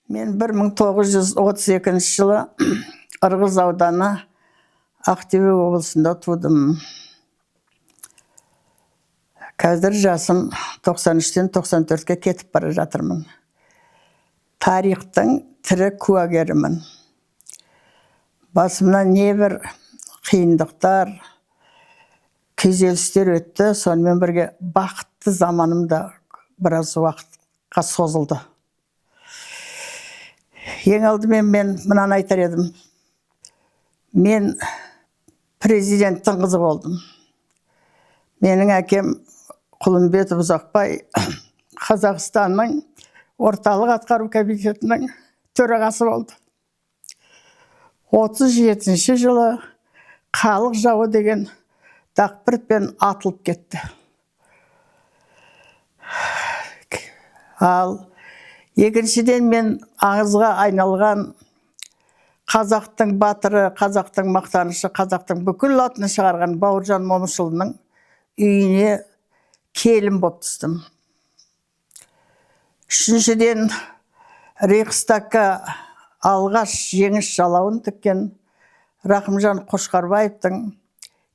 Мен 1932 жылы Ырғыз ауданы Ақтөбе облысында тудым. Қазір жасым 93-тен 94-ке кетіп бара жатырмын. Тарихтың тірі куәгерімін. Басымнан небір қиындықтар, күйзелістер өтті, сонымен бірге бақытты заманым да біраз уақытқа созылды. Ең алдымен мен мынаны айтар едім. Мен президенттің қызы болдым. Менің әкем Құлымбетов Ұзақбай Қазақстанның орталық атқару комитетінің төрағасы болды. 37 жылы халық жауы деген дақпыртпен атылып кетті. Ал екіншіден мен аңызға айналған қазақтың батыры, қазақтың мақтанышы, қазақтың бүкіл атын шығарған Бауыржан Момышұлының үйіне келін болып түстім. Үшіншіден Рейхстагқа алғаш жеңіс жалауын тіккен Рахымжан Қошқарбаевтың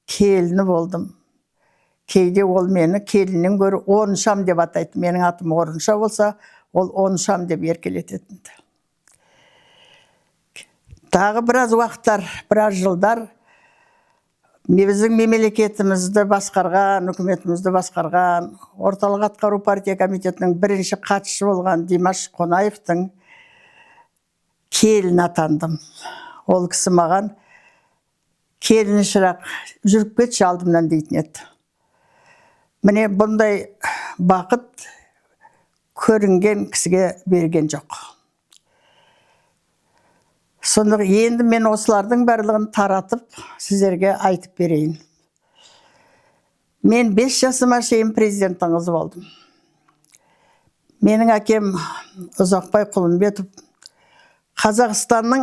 келіні болдым. Кейде ол мені келіннен гөрі Орыншам деп атайды. Менің атым Орынша болса, ол Орыншам деп еркелететін. Тағы біраз уақыттар, біраз жылдар біздің мемлекетімізді басқарған, үкіметімізді басқарған, орталық атқару партия комитетінің бірінші хатшысы болған Димаш Қонаевтың келін атандым. Ол кісі маған келіні шырақ жүріп кетші алдымнан дейтін еді. Міне бұндай бақыт көрінген кісіге берген жоқ. Сондықтан енді мен осылардың барлығын таратып, сіздерге айтып берейін. Мен 5 жасыма шейін президенттің қызы болдым. Менің әкем Ұзақбай Құлымбетов Қазақстанның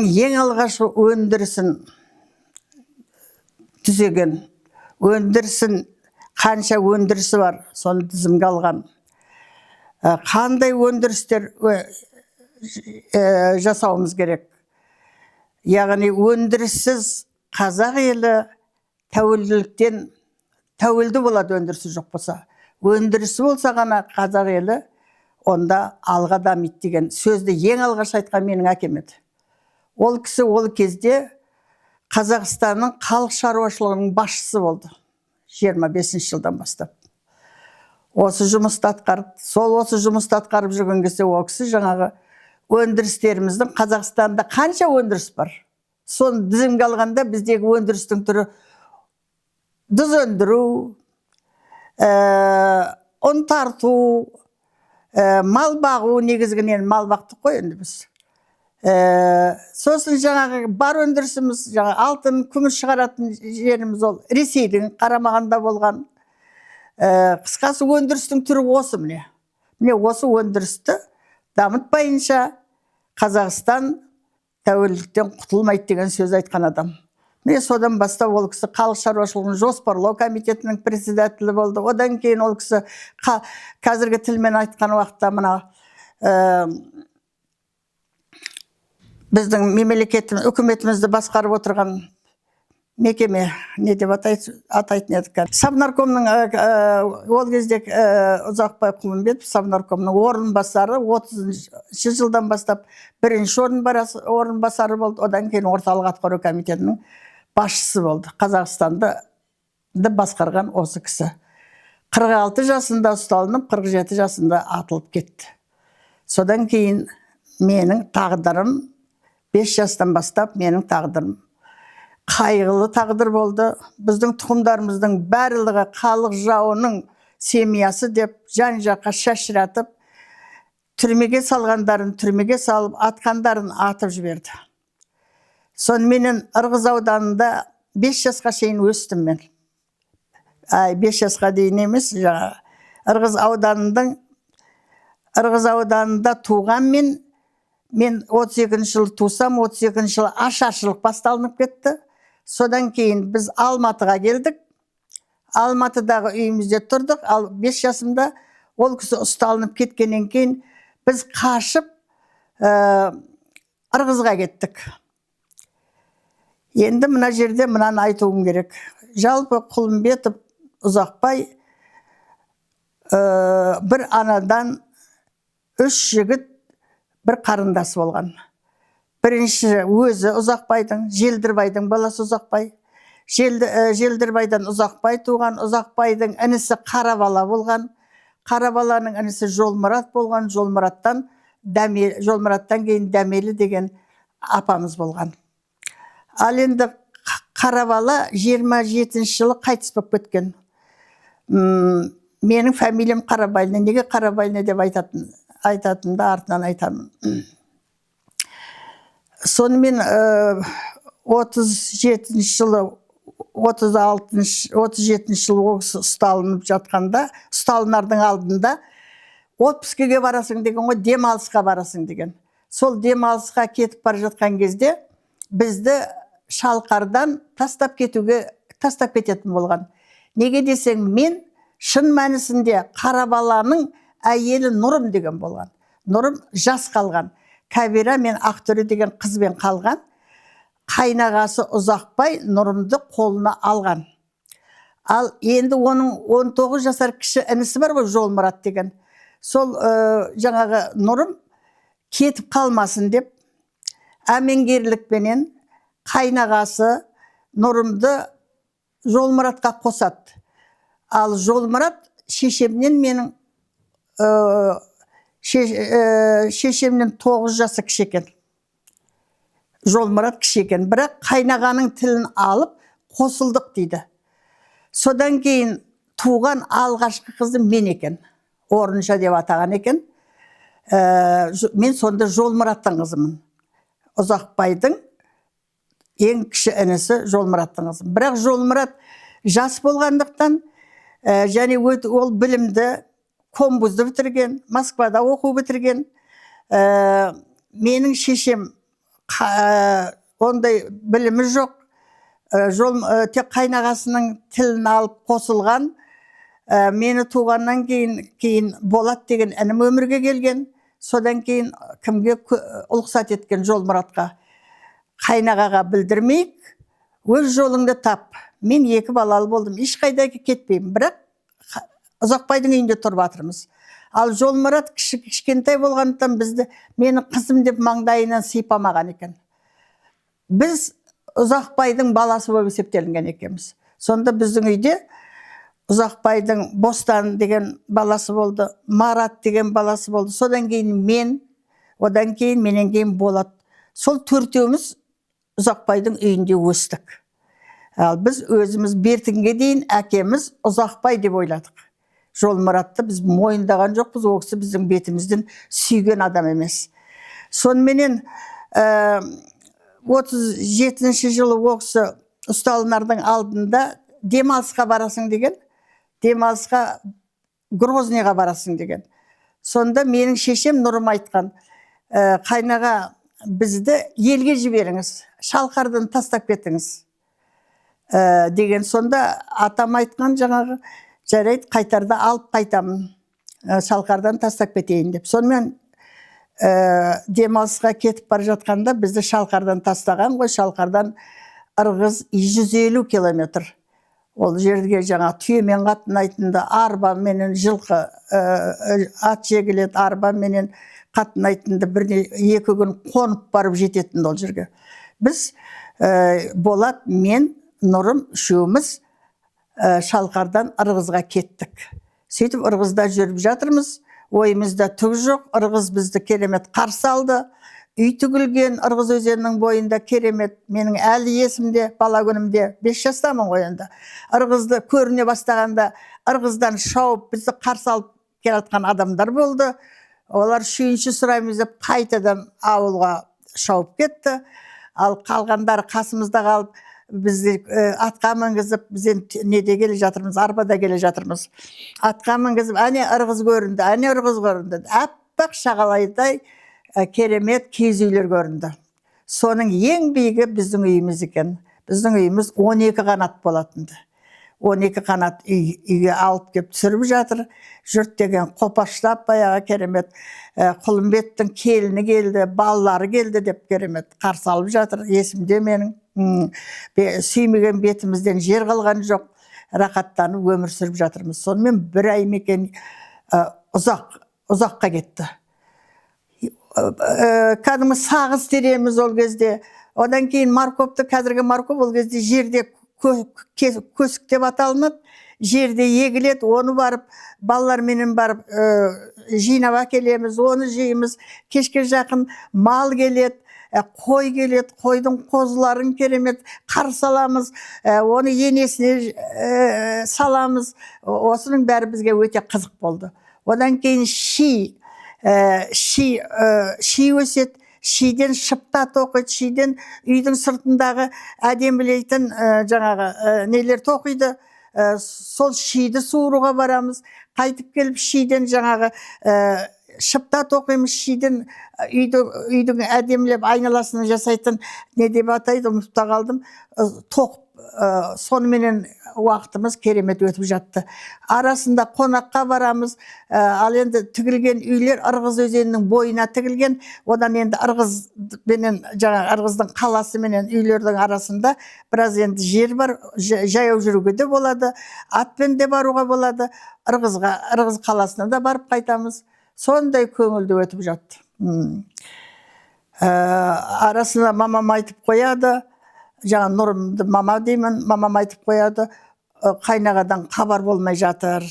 ең алғашқы өндірісін түзеген. Өндірісін, қанша өндірісі бар, соны тізімге алған. Қандай өндірістер жасауымыз керек. Яғни өндіріссіз қазақ елі тәуелділіктен тәуелді болады, өндірісі жоқ болса. Өндірісі болса ғана қазақ елі онда алға дамиды деген сөзді ең алғаш айтқан менің әкем еді. Ол кісі ол кезде Қазақстанның халық шаруашылығының басшысы болды. 25 жылдан бастап. Осы жұмысты атқарып жүрген кезде ол кісі жаңағы өндірістеріміздің Қазақстанда қанша өндіріс бар? Соны тізімге алғанда біздегі өндірістің түрі тұз өндіру, ұн тарту, мал бағу, негізгінен мал бақтық қой енді біз. Сосын жаңағы бар өндірісіміз, алтын, күміс шығаратын жеріміз ол Ресейдің Қарамағында болған. Қысқасы өндірістің түрі осы міне. Міне осы өндірісті дамытпайынша Қазақстан тәуелділіктен құтылмайды деген сөз айтқан адам. Міне содан бастап ол кісі халық шаруашылығын жоспарлау комитетінің председателі болды. Одан кейін ол кісі қазіргі тілмен айтқан уақытта мына біздің үкіметімізді басқарып отырған мекеме, не деп атайтын едік. Совнаркомның ол кезде Ұзақбай Құлымбетов Совнаркомның орынбасары 30 жылдан бастап бірінші орынбасары болды. Одан кейін орталық атқару комитетінің басшысы болды. Қазақстанды басқарған осы кісі. 46 жасында ұсталынып, 47 жасында атылып кетті. Содан кейін менің тағдырым 5 жастан бастап менің тағдырым қайғылы тағдыр болды. Біздің тұқымдарымыздың барлығы халық жауының семьясы деп жан-жаққа шашыратып, түрмеге салғандарын түрмеге салып, атқандарын атып жіберді. Сонымен Ырғыз ауданында 5 жасқа шейін өстім мен. 5 жасқа дейін емес, Ырғыз ауданында туған мен 32 жылы тусам, 32 жылы ашаршылық басталынып кетті. Содан кейін біз Алматыға келдік. Алматыдағы үйімізде тұрдық. Ал 5 жасымда Ол кісі ұсталынып кеткеннен кейін біз қашып Ырғызға кеттік. Енді мына жерде мынаны айтуым керек. Жалпы Құлымбетов, Ұзақбай бір анадан 3 жігіт бір қарындасы болған. Бірінші өзі Ұзақбайдың, Желдірбайдың баласы Ұзақбай. Желдірбайдан Ұзақбай туған, Ұзақбайдың інісі Қарабала болған. Қарабаланың інісі Жолмұрат болған, Жолмұраттан кейін Дәмелі деген апамыз болған. Ал енді Қарабала 27 жылы қайтыс болып кеткен. Менің фамилиям Қарабайлы. Неге Қарабайлы деп айтатынды артынан айтамын. Сонымен 37 жылы 37 жылы ұсталынып жатқанда, ұсталынардың алдында отпускіге барасың деген ғой, демалысқа барасың деген. Сол демалысқа кетіп бара жатқан кезде бізді Шалқардан тастап кететін болған. Неге десең, мен шын мәнісінде Қарабаланың әйелі Нұрым деген болған. Нұрым жас қалған. Кәбира мен Ақтөре деген қызбен қалған. Қайнағасы Ұзақбай Нұрымды қолына алған. Ал енді оның 19 жасар кіші інісі бар ғой, Жолмұрат деген. Сол жаңағы Нұрым кетіп қалмасын деп әмеңгерлікпенен қайнағасы Нұрымды Жолмұратқа қосады. Ал Жолмұрат шешемнен менің шешемнен 9 жасы кіші екен. Жолмұрат кіші екен. Бірақ қайнағаның тілін алып қосылдық дейді. Содан кейін туған алғашқы қызы мен екен. Орынша деп атаған екен. Мен сонда Жолмұраттың қызымын. Ұзақбайдың ең кіші інісі Жолмұраттың қызы. Бірақ Жолмұрат жас болғандықтан және ол білімді, Комбузды бітірген, Москвада оқу бітірген. Менің шешем ондай білімі жоқ. Тек қайнағасының тілін алып қосылған. Мені туғаннан кейін Болат деген інім өмірге келген. Содан кейін кімге ұлықсат еткен? Жолмұратқа. Қайнағаға білдірмейік, өз жолыңды тап. Мен 2 балалы болдым, ешқайда кетпеймін. Бірақ Ұзақбайдың үйінде тұрып жатырмыз. Ал Жолмұрат кішкентай болғандықтан бізді мені қызым деп маңдайынан сипамаған екен. Біз Ұзақбайдың баласы болып есептелінген екенбіз. Сонда біздің үйде Ұзақбайдың Бостан деген баласы болды, Марат деген баласы болды. Содан кейін мен, одан кейін менен кейін Болат. Сол 4-еуміз Ұзақбайдың үйінде өстік. Ал біз өзіміз бертінге дейін әкеміз Ұзақбай деп ойладық. Жолмұратты біз мойындаған жоқпыз, ол кісі біздің бетімізден сүйген адам емес. Соныменен 37 жылы ол кісі ұсталынардың алдында демалысқа барасың деген, демалысқа Грозныйға барасың деген. Сонда менің шешем Нұрым айтқан, қайнаға бізді елге жіберіңіз, Шалқардан тастап кетіңіз деген. Сонда атам айтқан, жаңағы жарайды, қайтарда алып қайтамын, Шалқардан тастап кетейін деп. Сонымен демалысқа кетіп бара жатқанда бізді Шалқардан тастаған ғой. Шалқардан Ырғыз 150 километр. Ол жерге жаңа түйемен қатынайтынды, арба менен жылқы, ат жегілет, арба менен қатынайтынды 1-2 күн қонып барып жететінді ол жерге. Біз Болат, мен, Нұрым үшеуміз Шалқардан Ырғызға кеттік. Сөйтіп Ырғызда жүріп жатырмыз. Ойымызда түк жоқ. Ырғыз бізді керемет қарсы алды. Үй тігілген Ырғыз өзенінің бойында керемет. Менің әлі есімде, бала күнімде 5 жастамын ғой енді. Ырғызды көріне бастағанда Ырғыздан шауып бізді қарсы алып келатқан адамдар болды. Олар шүйінші сұраймыз деп қайтадан ауылға шауып кетті. Ал қалғандар қасымызда қалып, бізді атқа мінгізіп, біз неде келе жатырмыз, арбада келе жатырмыз. Атқа мінгізіп, әне Ырғыз көрінді, әне Ырғыз көрінді. Аппақ шағалайдай керемет киіз үйлер көрінді. Соның ең биігі біздің үйіміз екен. Біздің үйіміз 12 қанат болатынды. 12 қанат үйге алып келіп түсіріп жатыр. Жұрт деген қопаштап баяғы керемет Құлымбеттің келіні келді, балалары келді деп керемет қарсы алып жатыр. Есімде менің. Сүймеген бетімізден жер қалған жоқ. Рақаттанып өмір сүріп жатырмыз. Сонымен бір ай мекен ұзаққа кетті. Кәдімгі сағыз тереміз ол кезде. Одан кейін морковты, қазіргі морков ол кезде жерде көсік деп аталынады. Жерде егіледі, оны барып, балаларменен барып жинап әкелеміз, оны жейміз. Кешке жақын мал келеді, қой келеді, қойдың қозыларын керемет қарсы аламыз, оны енесіне саламыз. Осының бәрі бізге өте қызық болды. Одан кейін ши өседі. Шиден шыпта тоқиды, шиден үйдің сыртындағы әдемілейтін жаңағы нелер тоқиды. Сол шиді суыруға барамыз. Қайтып келіп шиден жаңағы шыпта тоқимыз, шиден үйдің әдемілеп айналасını жасайтын не деп атайды, ұмытып та қалдым. Тоқып, соныменен уақытымыз керемет өтіп жатты. Арасында қонаққа барамыз. Ал енді тігілген үйлер Ырғыз өзенінің бойына тігілген. Одан енді Ырғыздың қаласы менен үйлердің арасында біраз енді жер бар. Жаяу жүруге де болады, атпен де баруға болады. Ырғыз қаласына да барып қайтамыз. Сондай көңілді өтіп жатты. Арасында мамам айтып қояды. Жаңа Нұрымды мама деймін, мамам айтып қояды, қайнағадан хабар болмай жатыр.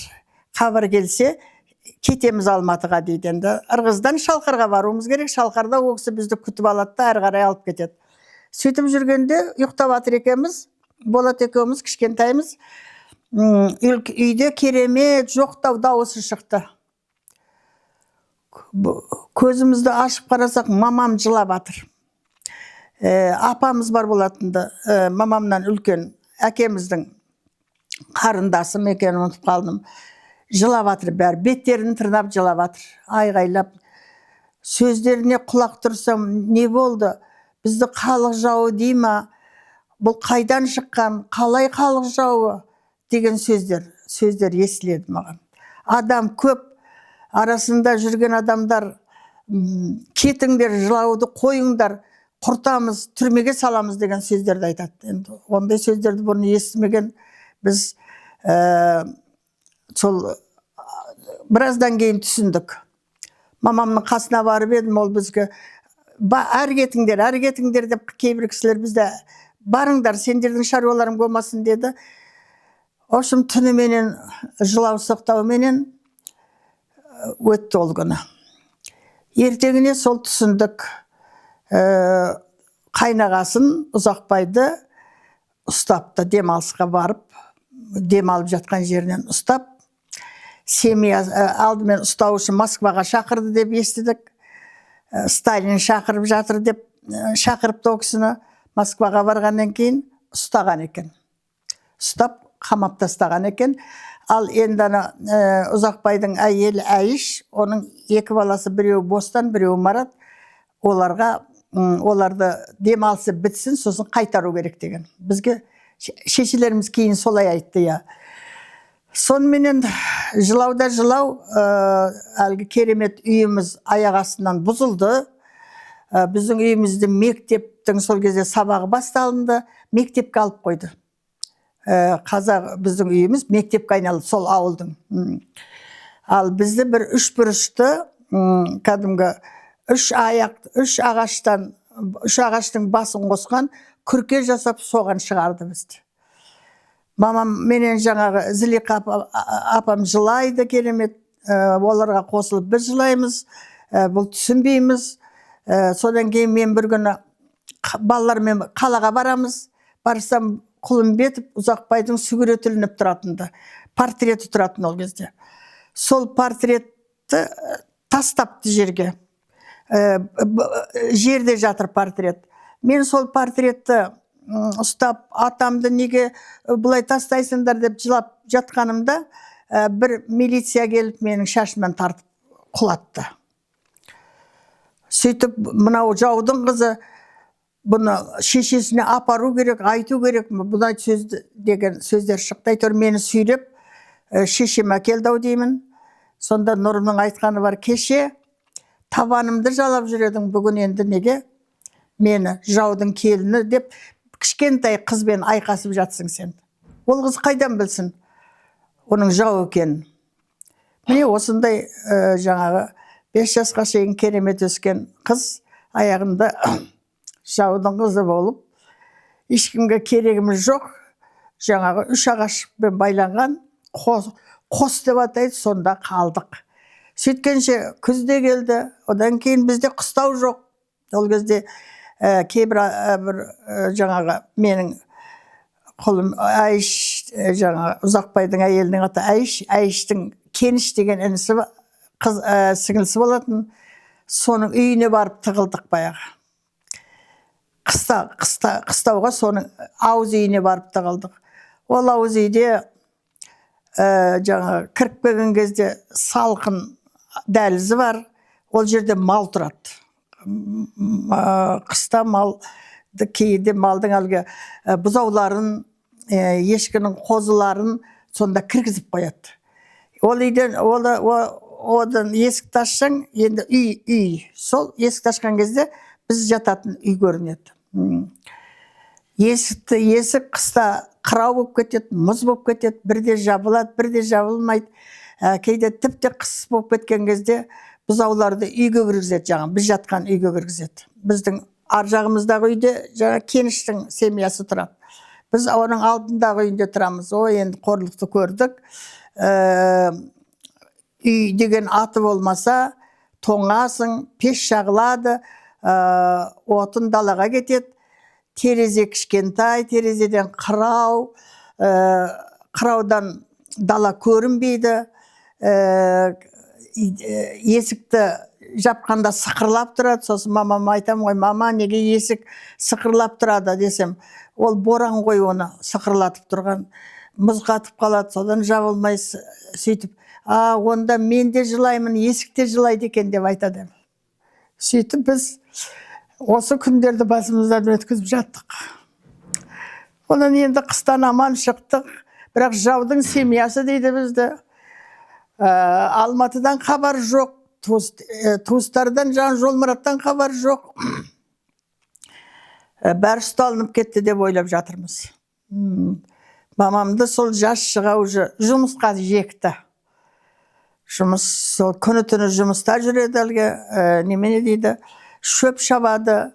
Хабар келсе, кетеміз Алматыға дейді. Енді Ырғыздан Шалқарға баруымыз керек. Шалқарда ол кісі бізді күтіп алады да, әрі қарай алып кетеді. Сөйтіп жүргенде ұйықтап жатыр екенбіз, Болат екеуміз кішкентаймыз. Үйде керемет жоқтау дауысы шықты. Көзімізді ашып қарасақ, мамам жылап жатыр. Апамыз бар болатынды, мамамнан үлкен, әкеміздің қарындасым екенін ұмытып қалдым. Жылап жатыр бәрі, беттерін тырнап жылап жатыр, айғайлап. Сөздеріне құлақ тұрсам, не болды? Бізді халық жауы дей ма? Бұл қайдан шыққан? Қалай халық жауы? Деген сөздер естіледі маған. Адам көп, арасында жүрген адамдар, кетіңдер, жылауды қойыңдар, құртамыз, түрмеге саламыз деген сөздерді айтады. Енді ондай сөздерді бұрын естімеген біз сол біраздан кейін түсіндік. Мамамның қасына барып едім, ол бізге әрі кетіңдер деп кейбір кісілер бізде барыңдар, сендердің шаруаларың болмасын деді. Общем, түніменен жылау сықтауменен өтті ол күні. Ертеңіне сол түсіндік. Қайнағасын Ұзақбайды ұстапты, демалысқа барып, демалып жатқан жерінен ұстап, семья алдымен ұстау үшін Москваға шақырды деп естідік. Сталин шақырып жатыр деп шақырыпты ол кісіні. Москваға барғаннан кейін ұстаған екен. Ұстап, қамап тастаған екен. Ал енді Ұзақбайдың әйелі Әйіш, оның екі баласы, біреуі Бостан, біреуі Марат, оларды демалысы бітсін, сосын қайтару керек деген. Бізге шешелеріміз кейін солай айтты. Сонымен жылауда жылау, әлгі керемет үйіміз аяқ астынан бұзылды. Біздің үйімізді мектептің сол кезде сабағы басталынды, мектепке алып қойды. Қазақ біздің үйіміз мектепке айналды, сол ауылдың. Ал бізді бір үш бұрышты, кәдімгі үш ағаштың басын қосқан күрке жасап соған шығарды бізді. Мамам менен жаңағы Зілиқа апам жылайды керемет, оларға қосылып біз жылаймыз, бұл түсінбейміз. Содан кейін мен бір күні балалармен қалаға барамыз. Барсам Құлымбетов Ұзақбайдың сүгіреті ілініп тұратынды, портреті тұратын ол кезде. Сол портретті тастапты жерге. Жерде жатыр портрет. Мен сол портретті ұстап, атамды неге бұлай тастайсыңдар деп жылап жатқанымда, бір милиция келіп менің шашымнан тартып құлатты. Сөйтіп, мынау жаудың қызы бұны шешесіне апару керек, айту керек. Бұдай сөз деген сөздер шықты. Әйтеуір мені сүйреп шешеме әкелді ау деймін. Сонда Нұрымның айтқаны бар: кеше табанымды жалап жүредің, бүгін енді неге мені жаудың келіні деп кішкентай қызбен айқасып жатсың сен. Ол қыз қайдан білсін оның жау екенін? Міне осындай жаңағы 5 жасқа шейін керемет өскен қыз аяғында жаудың қызы болып, ешкімге керегіміз жоқ, жаңағы 3 ағашпен байланған қос деп атайды, сонда қалдық. Сөйткенше күз де келді, одан кейін бізде қыстау жоқ. Ол кезде кейбір жаңағы менің құлым Айш, жаңағы Ұзақбайдың әйелінің аты Айш, Айштың Кеніш деген інісі, сіңілісі болатын. Соның үйіне барып тығылдық баяғы. Қыстауға соның ауыз үйіне барып тығылдық. Ол ауыз үйде жаңағы кіріп келген кезде салқын дәлізі бар. Ол жерде мал тұрады. Қыста малды, кейде малдың әлгі бұзауларын, ешкінің қозыларын сонда кіргізіп қояды. Ол үйден, одан есік ташсаң, енді үй. Сол есік ташқан кезде біз жататын үй көрінеді. Есік қыста қырау болып кетеді, мұз болып кетеді, бірде жабылады, бірде жабылмайды. Кейде тіпті қыс болып кеткен кезде бұзауларды үйге кіргізеді, жаңа біз жатқан үйге кіргізеді. Біздің ар жағымыздағы үйде жаңа Кеніштің семьясы тұрады. Біз оның алдындағы үйінде тұрамыз. Енді қорлықты көрдік. Үй деген аты болмаса, тоңасың, пеш жағылады, отын далаға кетеді. Терезе кішкентай, терезеден қырау, қыраудан дала көрінбейді. Есікті жапқанда сықырлап тұрады. Сосын мамама айтам ғой: мама, неге есік сықырлап тұрады десем, ол боран ғой оны сықырлатып тұрған. Мұз қатып қалады, содан жабылмай сөйтіп, онда мен де жылаймын, есік те жылайды екен деп айтады. Сөйтіп біз осы күндерді басымыздан өткізіп жаттық. Онан енді қыстан аман шықтық. Бірақ жаудың семьясы дейді бізді. Алматыдан хабар жоқ, туыстардан, Жолмұраттан хабар жоқ. Бәрі ұсталынып кетті деп ойлап жатырмыз. Мамамды сол жас шыға уже жұмысқа жекті. Күні түні жұмыста жүреді әлгі, немене дейді, шөп шабады,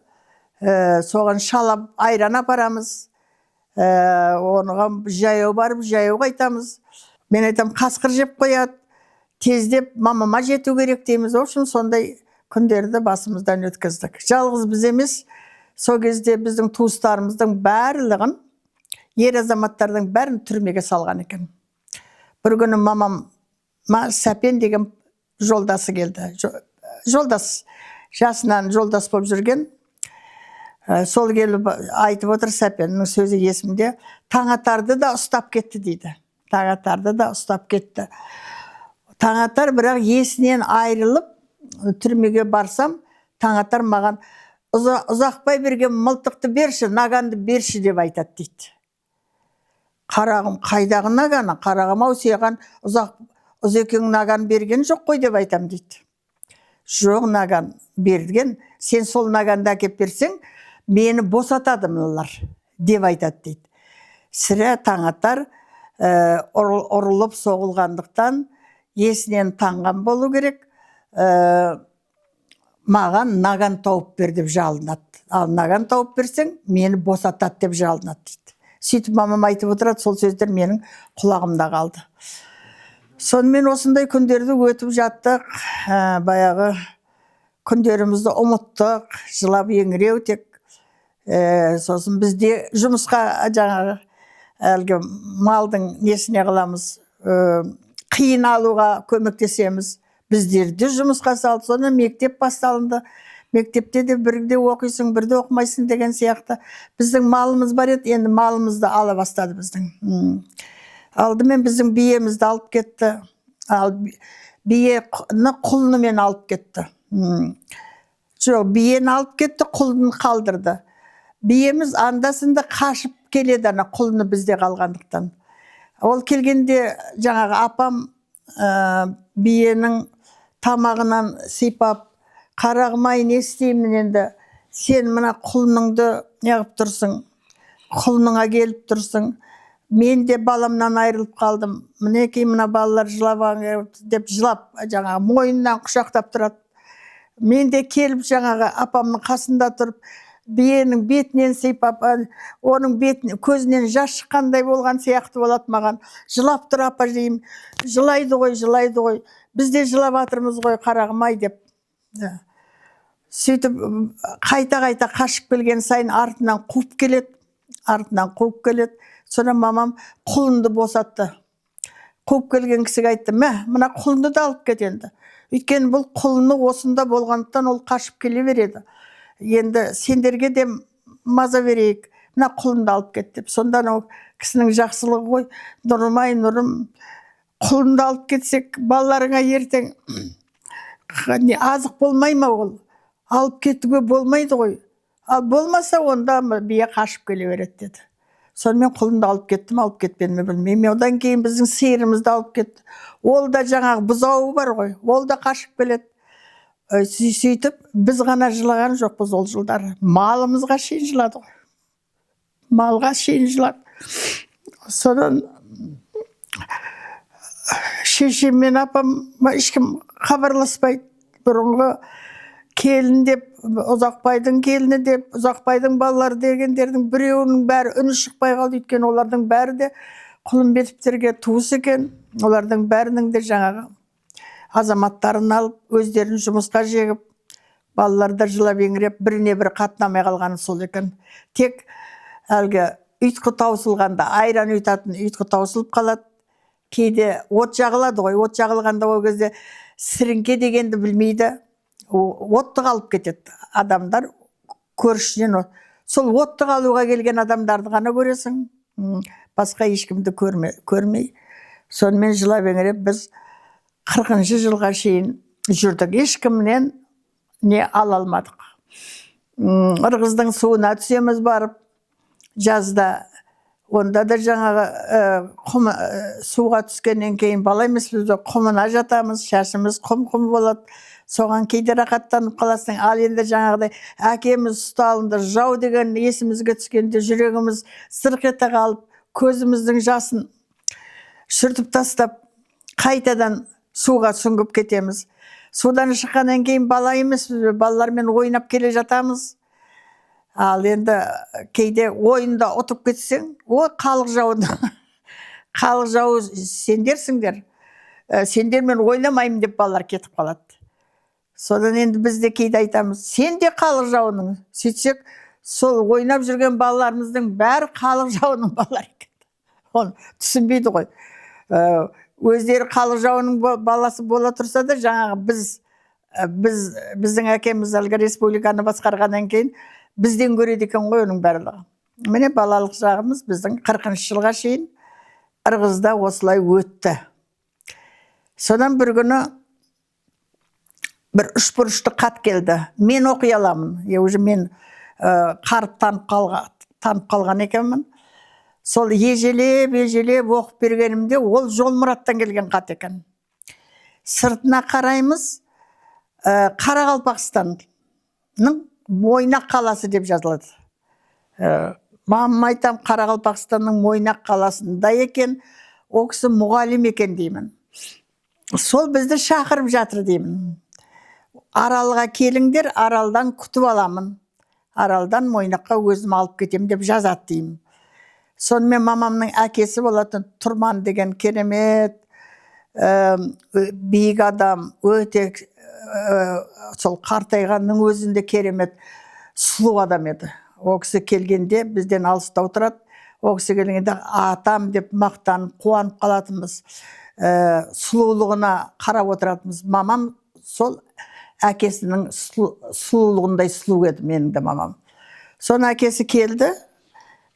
соған шалап айран апарамыз. Оныға жаяу барып, жаяу қайтамыз. Мен айтам, қасқыр жеп қояды. Тездеп мамама жету керек дейміз. Общем, сондай күндерді басымыздан өткіздік. Жалғыз біз емес, сол кезде біздің туыстарымыздың барлығын, ер азаматтардың бәрін түрмеге салған екен. Бір күні мамама Сәпен деген жолдасы келді. Жолдас, жасынан жолдас болып жүрген. Сол келіп айтып отыр, Сәпеннің сөзі есімде: Таңатарды да ұстап кетті дейді. Таңатарды да ұстап кетті. Таңатар бірақ есінен айрылып, түрмеге барсам, Таңатар маған: Ұзақбай берген мылтықты берші, наганды берші деп айтады дейді. Қарағым, қайдағы наганы? Қарағым, ау, саған Ұзекең наган берген жоқ қой деп айтам дейді. Жоқ, наган берген, сен сол наганды әкеп берсең, мені босатады мыналар деп айтады дейді. Сірә Таңатар ұрылып соғылғандықтан есінен таңған болу керек. Маған наган тауып бер деп жалынады. Ал наган тауып берсең, мені босатады деп жалынады дейді. Сөйтіп мамам айтып отырады, сол сөздер менің құлағымда қалды. Сонымен осындай күндерді өтіп жаттық. Баяғы күндерімізді ұмыттық, жылап еңіреу тек. Сосын бізде жұмысқа жаңағы әлгі малдың несіне қыламыз, қиын алуға көмектесеміз. Біздерді жұмысқа салды. Соны мектеп басталынды. Мектепте де бірде оқисың, бірде оқымайсың деген сияқты. Біздің малымыз бар еді, енді малымызды ала бастады біздің. Алдымен біздің биемізді алып кетті. Биені құлынымен алып кетті. Жоқ, биені алып кетті, құлын қалдырды. биеміз андасында қашып келеді, ана құлыны бізде қалғандықтан. Ол келгенде жаңағы апам биенің тамағынан сипап, қарағым-ай, не істеймін енді, сен мына құлыныңды неғып тұрсың, құлыныңа келіп тұрсың, мен де баламнан айырылып қалдым, мінекей мына балалар жылап деп жылап, жаңағы мойнынан құшақтап тұрады. Мен де келіп жаңағы апамның қасында тұрып, биенің бетінен сипап, оның бетінен, көзінен жас шыққандай болған сияқты болады маған. Жылап тұр апажейім, жылайды ғой, біз де жылап жатырмыз ғой, қарағым-ай деп. Сөйтіп қайта қашып келген сайын артынан қуып келеді. Sonra мамам құлынды босатты. Қуып келген кісіге айтты, мына құлынды да алып кет енді. Өйткені бұл құлыны осында болғандықтан ол қашып келе береді. Енді сендерге де маза берейік, мына құлынды алып кет деп. Сонда ол кісінің жақсылығы ғой, нұрым-ай, нұрым, құлынды алып кетсек, балаларыңа ертең азық болмай ма ол? Алып кетуге болмайды ғой. Ал болмаса онда бие қашып келе береді деді. Сонымен құлынды алып кеттім, алып кетпедім білмеймін. Одан кейін біздің сиырымызды алып кетті. Ол да жаңағы бұзауы бар ғой, ол да қашып келеді. Сөйтіп, біз ғана жылаған жоқпыз ол жылдары. Малымызға шейін жылады ғой. Малға шейін жылады. Содан шешем мен апам ешкім хабарласпайды. Бұрынғы келін деп, Ұзақбайдың келіні деп, Ұзақбайдың балалары дегендердің біреуінің бәрі үні шықпай қалды. Өйткені олардың бәрі де Құлымбетовтерге туыс екен. Олардың бәрінің де жаңағы азаматтарын алып, өздерін жұмысқа жегіп, балаларда жылап еңіреп, біріне бірі қатынамай қалғаны сол екен. Тек әлгі ұйтқы таусылғанда, айран ұйтатын ұйтқы таусылып қалады. Кейде от жағылады ғой, от жағылғанда ол кезде сіріңке дегенді білмейді. Отты қалып кетеді адамдар көршінен. Сол отты қалуға келген адамдарды ғана көресің, басқа ешкімді көрмей. Сонымен жылап еңіреп біз 40-шы жылға шейін жүрдік. Ешкімнен не ала алмадық. Ырғыздың суына түсеміз барып, жазда. Онда да жаңағы суға түскеннен кейін бала емеспіз, құмына жатамыз, шашымыз құм-құм болады. Соған кейде рақаттанып қаласың. Ал енді жаңағыдай әкеміз ұсталынды, жау деген есімізге түскенде жүрегіміз сырқ ете қалып, көзіміздің жасын шүртіп тастап, қайтадан суға сүңгіп кетеміз. Судан шыққаннан кейін бала емеспіз, балалармен ойнап келе жатамыз. Ал енді кейде ойында ұтып кетсең, халық жауында. Халық жауы сендерсіңдер. Сендермен ойнамаймын деп балалар кетіп қалады. Содан енді біз де кейде айтамыз, сен де халық жауының. Сөйтсек, сол ойнап жүрген балаларымыздың бәрі халық жауының балалары екен. Оны түсінбейді ғой. Өздері халық жауының баласы бола тұрса да, жаңағы біздің әкеміз әлгі республиканы басқарғаннан кейін бізден көреді екен ғой оның барлығы. Міне балалық жағымыз біздің 40-шы жылға шейін Ырғызда осылай өтті. Содан бір күні бір үшбұрышты хат келді. Мен оқи аламын. Уже мен қарып танып қалған екенмін. Сол ежелеп оқып бергенімде ол Жолмұраттан келген хат екен. Сыртына қараймыз, Қарақалпақстанның Мойнақ қаласы деп жазылады. Мамам айтам, Қарақалпақстанның Мойнақ қаласында екен, ол кісі мұғалім екен деймін. Сол бізді шақырып жатыр деймін. Аралға келіңдер, Аралдан күтіп аламын. Аралдан Мойнаққа өзім алып кетем деп жазады деймін. Сонымен мамамның әкесі болатын Тұрман деген керемет, биік адам, өте сол қартайғанның өзінде керемет сұлу адам еді. Ол кісі келгенде бізден алыста отырады. Ол кісі келгенде атам деп мақтанып, қуанып қалатынбыз. Сұлулығына қарап отыратынбыз. Мамам сол әкесінің сұлулығындай сұлу еді менің де мамам. Соны әкесі келді.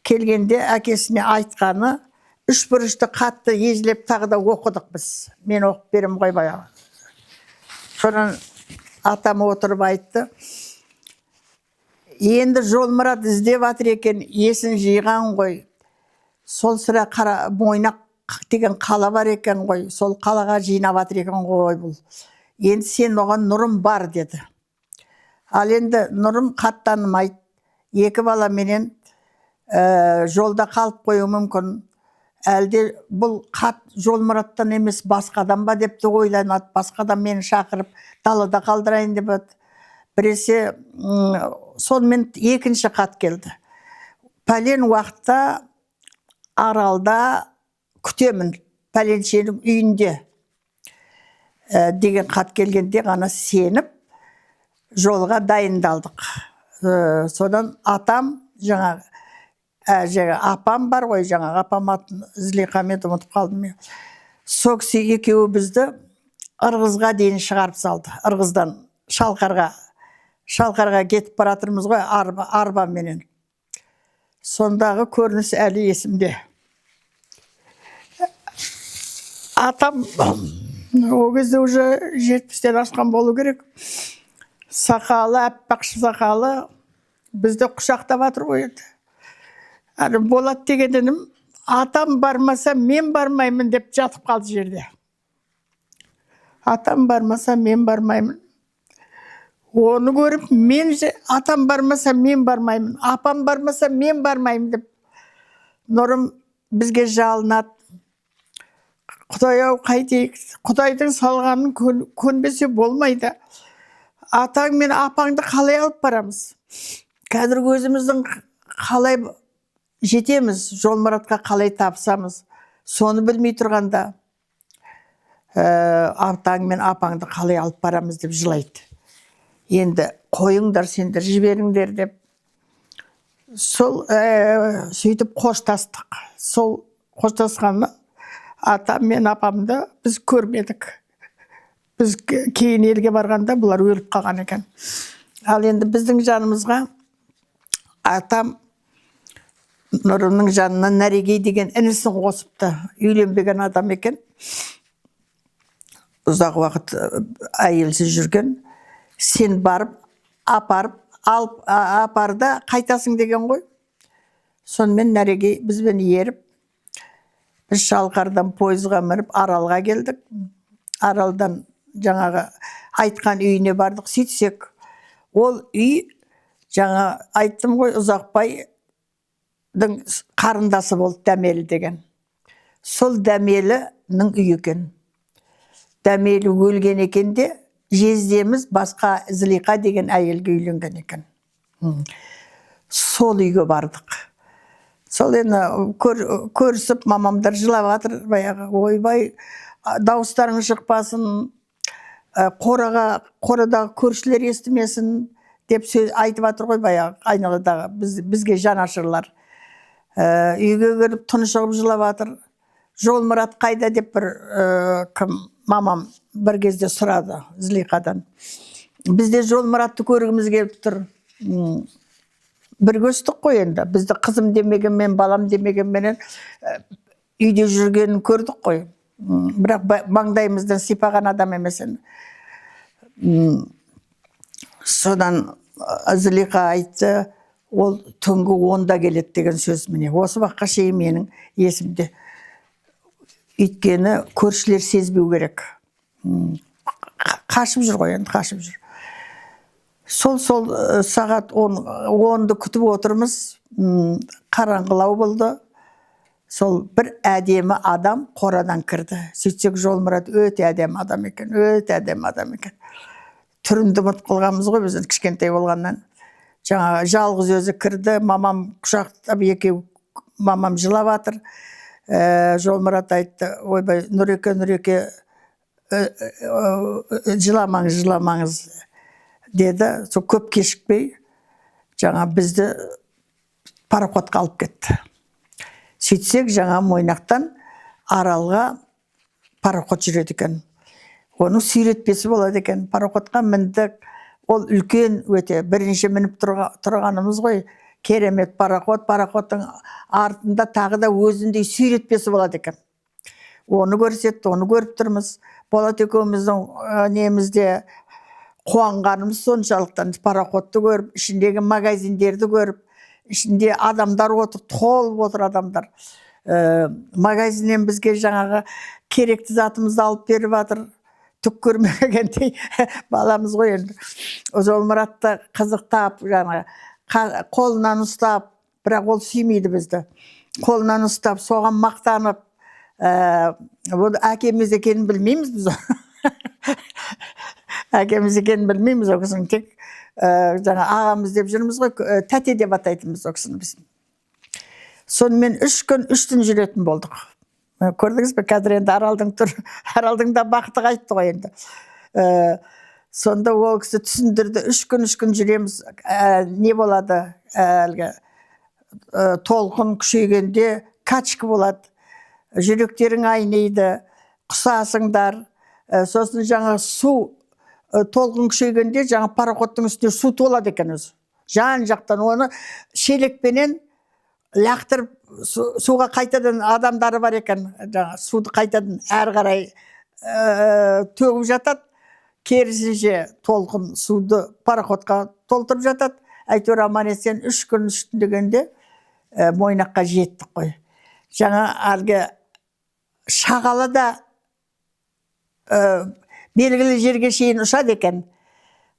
Келгенде әкесіне айтқаны, үшбұрышты қатты езілеп тағы да оқыдық біз. Мен оқып берем ғой баяғы. Содан атам отырып айтты. Енді Жолмұрат іздеп жатыр екен, есін жиған ғой. Сол sıra Мойнақ деген қала бар екен ғой. Сол қалаға жинап жатыр екен ғой бұл. Енді сен оған Нұрым бар деді. Ал енді Нұрым қаттанмайды. Екі бала менен жолда қалып қоюы мүмкін. Әлде бұл қат Жолмұраттан емес басқадан ба деп те ойланады. Басқадан мені шақырып далада қалдырайын деп еді. Біресе сонымен екінші қат келді. Пәлен уақытта Аралда күтемін, пәленшенің үйінде деген қат келгенде ғана сеніп жолға дайындалдық. Содан атам жаңағы апам бар ғой, жаңағы апам атын Зілиқам еді, ұмытып қалдым. Сол кісі екеуі бізді Ырғызға дейін шығарып салды. Ырғыздан Шалқарға кетіп баратырмыз ғой арбаменен. Сондағы көрініс әлі есімде. Атам о кезде уже 70-тен асқан болу керек. Сақалы, аппақшы сақалы бізді құшақтап жатыр ғой еді. Болады дегенім, атам бармаса мен бармаймын деп жатып қалды жерде. Атам бармаса мен бармаймын. Оны көріп, атам бармаса мен бармаймын, апам бармаса мен бармаймын деп. Нұрым бізге жалынады. Құдай-ау қайтейік, Құдайдың салғанын көнбесе болмайды. Атаң мен апаңды қалай алып барамыз? Қазір өзіміздің қалай жетеміз, Жолмұратқа қалай тапсамыз? Соны білмей тұрғанда, атаң мен апаңды қалай алып барамыз деп жылайды. Енді қойыңдар, сендер жіберіңдер деп. Сол сөйтіп қоштастық. Сол қоштасқаны атам мен апамды біз көрмедік. Біз кейін елге барғанда бұлар өліп қалған екен. Ал енді біздің жанымызға атам Нұрымның жанына Нәрегей деген інісін қосыпты. Үйленбеген адам екен. Ұзақ уақыт әйелсіз жүрген. Сен барып, апарда қайтасың деген ғой. Сонымен Нәрегей бізбен еріп, біз Шалқардан пойызға мініп Аралға келдік. Аралдан жаңағы айтқан үйіне бардық. Сөйтсек, ол үй жаңа айттым ғой, Ұзақбайдың қарындасы болды, Дәмелі деген. Сол Дәмелінің үйі екен. Дәмелі өлген екен де, жездеміз басқа Зілиқа деген әйелге үйленген екен. Сол үйге бардық. Сол енді көрісіп, мамамдар жылап жатыр, баяғы, ойбай, дауыстарың шықпасын, қорадағы көршілер естімесін деп сөз айтып жатыр ғой, баяғы, айналадағы бізге жанашырлар. Үйге келіп тұншығып жылап жатыр. Жолмұрат қайда деп мамам бір кезде сұрады Зілиқадан. Бізде Жолмұратты көргіміз келіп тұр. Бір көстік қой енді. Бізді қызым демегенмен, балам демегенменен үйде жүргенін көрдік қой. Бірақ маңдайымыздан сипаған адам емес. Содан Зілиқа айтты, ол түнгі 10-да келеді деген сөз міне. Осы уақытқа шейін менің есімде. Өйткені көршілер сезбеу керек. Қашып жүр ғой, енді қашып жүр. Сол сағат 10-ды күтіп отырмыз. Қараңғылау болды. Сол бір әдемі адам қорадан кірді. Сөйтсек Жолмұрат өте әдемі адам екен, Түрінді ұмыт қылғанбыз ғой, біздің кішкентай болғаннан. Жаңа жалғыз өзі кірді, мамам құшақтап, екеу мамам жылап жатыр. Жолмұрат айтты, ойбай, Нұреке, жыламаңыз деді. Сол көп кешікпей, жаңа бізді пароходқа алып кетті. Сөйтсек, жаңа Мойнақтан Аралға пароход жүреді екен. Оның сүйретпесі болады екен. Пароходқа міндік. Ол үлкен өте. Бірінші мініп тұрғанымыз ғой. Керемет пароход. Пароходтың артында тағы да өзіндей сүйретпесі болады екен. Оны көрсетті, оны көріп тұрмыз. Болат екеуміздің немізде қуанғанымыз соншалықтан пароходты көріп, ішіндегі магазиндерді көріп, ішінде адамдар отыр, толып отыр адамдар. Магазиннен бізге жаңағы керекті затымызды алып беріп жатыр. Түк көрмегендей баламыз ғой енді. Жолмұратты қызықтап, жаңағы қолынан ұстап, бірақ ол сүймейді бізді. Қолынан ұстап, соған мақтанып, бұл әкеміз екенін білмейміз біз. Әкеміз екенін білмейміз о кісінің, тек жаңа ағамыз деп жүрміз ғой, тәте деп атайтынбыз о кісіні біз. Сонымен 3 күн 3 түн жүретін болдық. Көрдіңіз бе, қазір енді Аралдың да бақыты қайтты ғой енді. Сонда ол кісі түсіндірді, 3 күн жүреміз, не болады, әлгі толқын күшейгенде качка болады, жүректерің айнайды, құсасыңдар, сосын жаңа су толқын күшейгенде жаңа пароходтың үстіне су толады екен өзі. Жан жақтан оны шелекпенен лақтырып суға қайтадан адамдары бар екен, жаңа суды қайтадан әрі қарай төгіп жатады, керісінше толқын суды пароходқа толтырып жатады. Әйтеуір аман есен 3 күн дегенде Мойнаққа жеттік қой. Жаңа әлгі шағалада белгілі жерге шейін ұшады екен,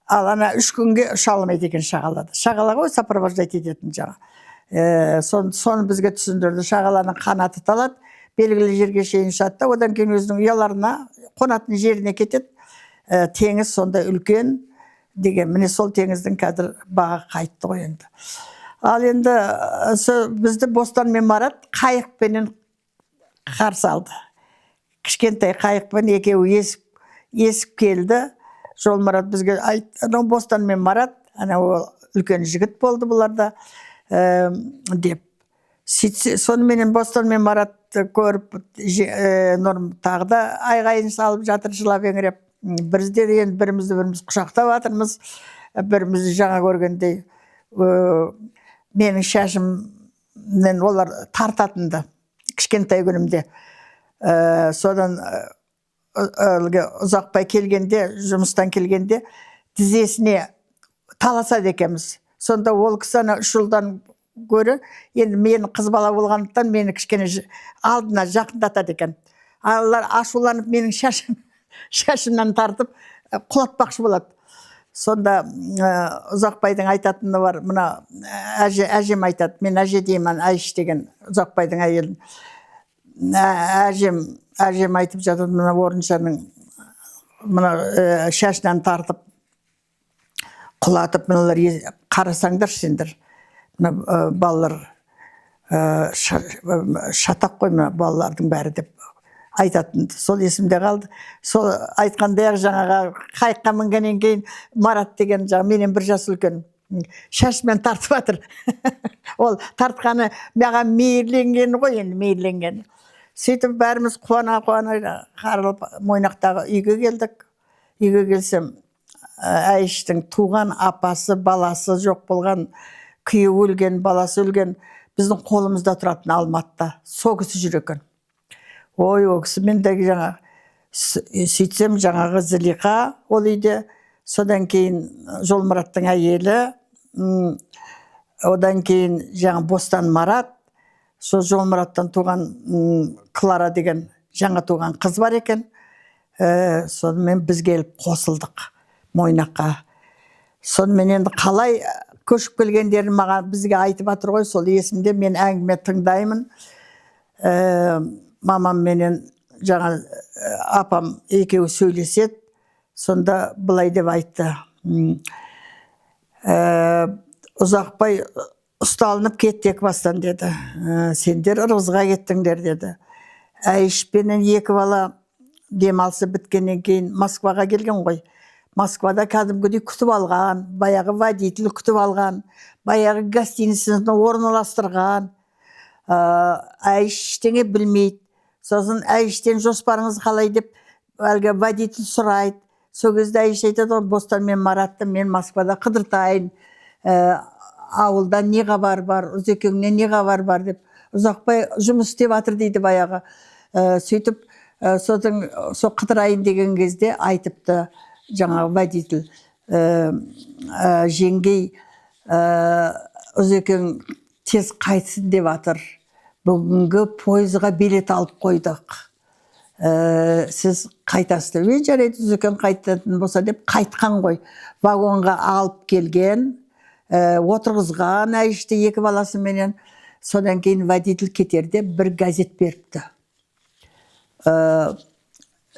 ал ана 3 күнге ұша алмайды екен шағалада. Шағалаға ғой сопровождать ететін жаңа. Соны бізге түсіндірді. Шағаланың қанаты талады, белгілі жерге шейін ұшады да, одан кейін өзінің ұяларына, қонатын жеріне кетеді. Теңіз сонда үлкен деген, міне сол теңіздің қазір баға қайтты ғой енді. Ал енді бізді Бостан мен Марат қайықпенен қарсы алды. Кішкентай қайықпен екеуі есіп келді. Жолмұрат бізге айтты, Бостан мен Марат, ана ол үлкен жігіт болды бұларда деп. Сонымен Бостан мен Маратты көріп, Нұрым тағы да айғайын салып жатыр, жылап еңіреп. Біздер енді бірімізді құшақтап жатырмыз, бірімізді жаңа көргендей. Менің шашымнен олар тартатынды кішкентай күнімде. Содан ұзақпай келгенде, жұмыстан келгенде тізесіне таласады екенбіз. Сонда ол кісі 3 жылдан көрі, енді мен қыз бала болғандықтан мені кішкене алдына жақындатады екен. Алар ашуланып менің шашымнан тартып құлатпақшы болады. Сонда Ұзақбайдың айтатыны бар, мына әжем айтады, мен әже деймін, Айш деген Ұзақбайдың әйелін. Әжем айтып жатады, мына орыншаның шашынан тартып құлатып, мыналар қарасаңдар сендер, балалар шатақ қой, балалардың бәрі деп айтатын. Сол есімде қалды. Сол айтқандай жаңаға қайыққа мінгеннен кейін Марат деген жаңа менен 1 жас үлкен шашымен тартып жатыр. Ол тартқаны маған мейірленген ғой, енді мейірленген. Сөйтіп бәріміз қуана қарылып Мойнақтағы үйге келдік. Үйге келсем, Айштың туған апасы, баласы жоқ болған, күйеуі өлген, баласы өлген, біздің қолымызда тұратын Алматыда. Сол кісі жүр екен. Ой, о кісі, мен де жаңа сөйтсем жаңағы Зілиқа ол үйде, содан кейін Жолмұраттың әйелі, одан кейін жаңа Бостан Марат, сол Жолмұраттан туған Клара деген жаңа туған қыз бар екен. Сонымен біз келіп қосылдық Мойнаққа. Сонымен енді қалай көшіп келгендерін маған бізге айтып жатыр ғой, сол есімде, мен әңгіме тыңдаймын. Мамам менен жаңа апам екеуі сөйлеседі. Сонда былай деп айтты. Ұзақбай ұсталынып кеттек бастан деді. Сендер ырғызға кеттіңдер деді. Айшпенен 2 бала демалысы біткеннен кейін Москваға келген ғой. Москвада кәдімгідей күтіп алған, баяғы водитель күтіп алған, баяғы гостиницаны орналастырған. Айш ештеңе білмейді. Сосын Айштен жоспарыңыз қалай деп әлгі водитель сұрайды. Сол кезде Айш айтады, Бостан мен Маратты мен Москвада қыдыртайын. Ауылдан не хабар бар, Үзекеңнен не хабар бар деп. Ұзақбай жұмыс істеп жатыр дейді баяғы. Сөйтіп, сол қыдырайын деген кезде айтыпты жаңағы водитель. жеңгей Ұзекең тез қайтсын деп атыр. Бүгінгі пойызға билет алып қойдық. Сіз қайтасыз. Мен жарайды, Ұзекең қайтатын болса деп қайтқан ғой. Вагонға алып келген, отырғызған Әйішті екі баласыменен. Содан кейін водитель кетерде бір газет беріпті.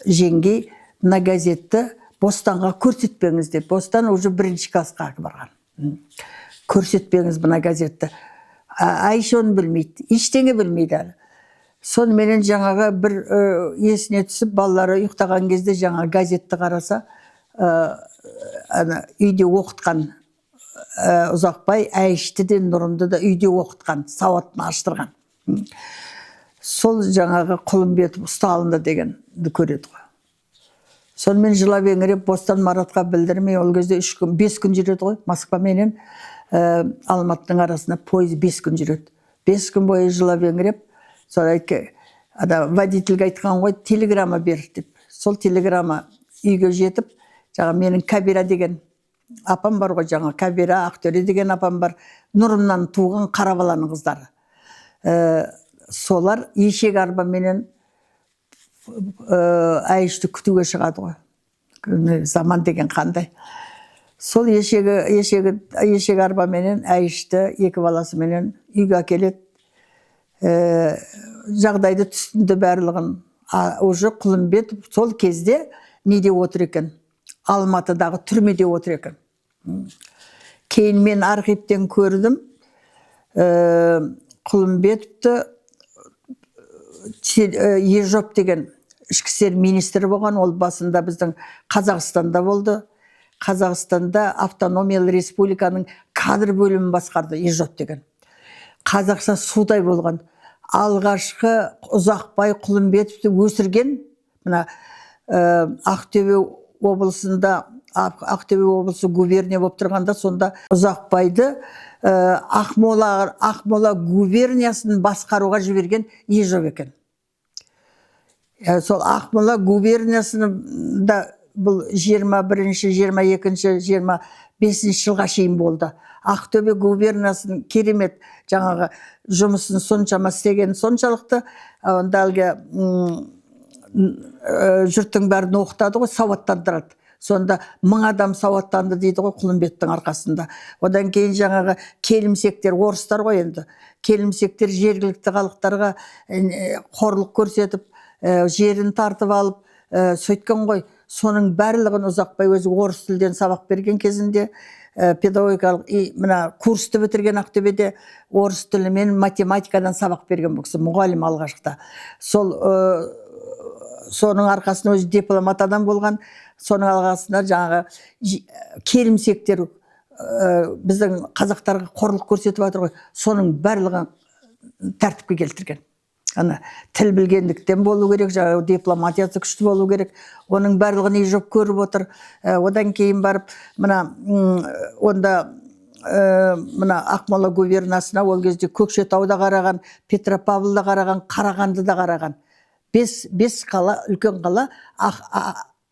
Жеңгей мына газетті Бостанға көрсетпеңіз деп. Бостан уже бірінші классқа барған. Көрсетпеңіз мына газетті. Әйш оны білмейді, ештеңе білмейді әлі. Сонымен жаңағы бір есіне түсіп, балалары ұйықтаған кезде жаңағы газетті қараса, үйде оқытқан Ұзақбай Әйішті де Нұрымды да үйде оқытқан, сауатын аштырған. Сол жаңағы Құлымбетов ұсталынды дегенді көреді ғой. Сонымен жылап еңіреп, Бостан Маратқа білдірмей, ол кезде 5 күн жүреді ғой. Москва менен Алматының арасында пойыз 5 күн жүреді. 5 күн бойы жылап еңіреп, водительге айтқан ғой, телеграмма бер деп. Сол телеграмма үйге жетіп, жаңа менің Кабира деген апам бар ғой, жаңа Кабира Ақтөре деген апам бар. Нұрымнан туған Қарабаланың қыздары. Солар ешек арба менен Әйішті күтуге шығады ғой. Заман деген қандай. Сол ешек арба менен Әйішті екі баласы менен үйге әкеледі. Жағдайды түсінді барлығын. Уже Құлымбетов сол кезде неде отыр екен? Алматыдағы түрмеде отыр екен. Кейін мен архивтен көрдім. Құлымбетовты Ежоп деген ішкі істер министрі болған, ол басында біздің Қазақстанда болды. Қазақстанда автономиялы республиканың кадр бөлімін басқарды Ежоп деген. Қазақша судай болған. Алғашқы Ұзақбай Құлымбетовты өсірген, мына Ақтөбе облысында, Ақтөбе облысы губерния болып тұрғанда, сонда Ұзақбайды Ақмола губерниясын басқаруға жіберген Ежоп екен. Сол Ақмола губерниясында бұл 21-ші, 22-ші, 25-ші жылға шейін болды. Ақтөбе губерниясының керемет жаңағы жұмысын соншама істеген соншалықты, онда әлгі жұрттың бәрін оқытады ғой, сауаттандырады. Сонда 1000 адам сауаттанды дейді ғой Құлымбеттің арқасында. Одан кейін жаңағы келімсектер, орыстар ғой енді. Келімсектер жергілікті халықтарға қорлық көрсетіп, жерін тартып алып, сөйткен ғой. Соның барлығын Ұзақбай өзі орыс тілден сабақ берген кезінде, педагогикалық мына курсты бітірген Ақтөбеде орыс тілі мен математикадан сабақ берген бұл кісі, мұғалім алғашқыда. Соның арқасында өзі дипломат адам болған. Соның арқасында жаңағы келімсектер біздің қазақтарға қорлық көрсетіп жатыр ғой. Соның барлығын тәртіпке келтірген. Тіл білгендіктен болу керек, жаңағы дипломатиясы күшті болу керек. Оның барлығын Ежоп көріп отыр. Одан кейін барып, онда Ақмола губернасына ол кезде Көкшетауда қараған, Петропавлда қараған, Қарағандыда қараған. 5 қала, үлкен қала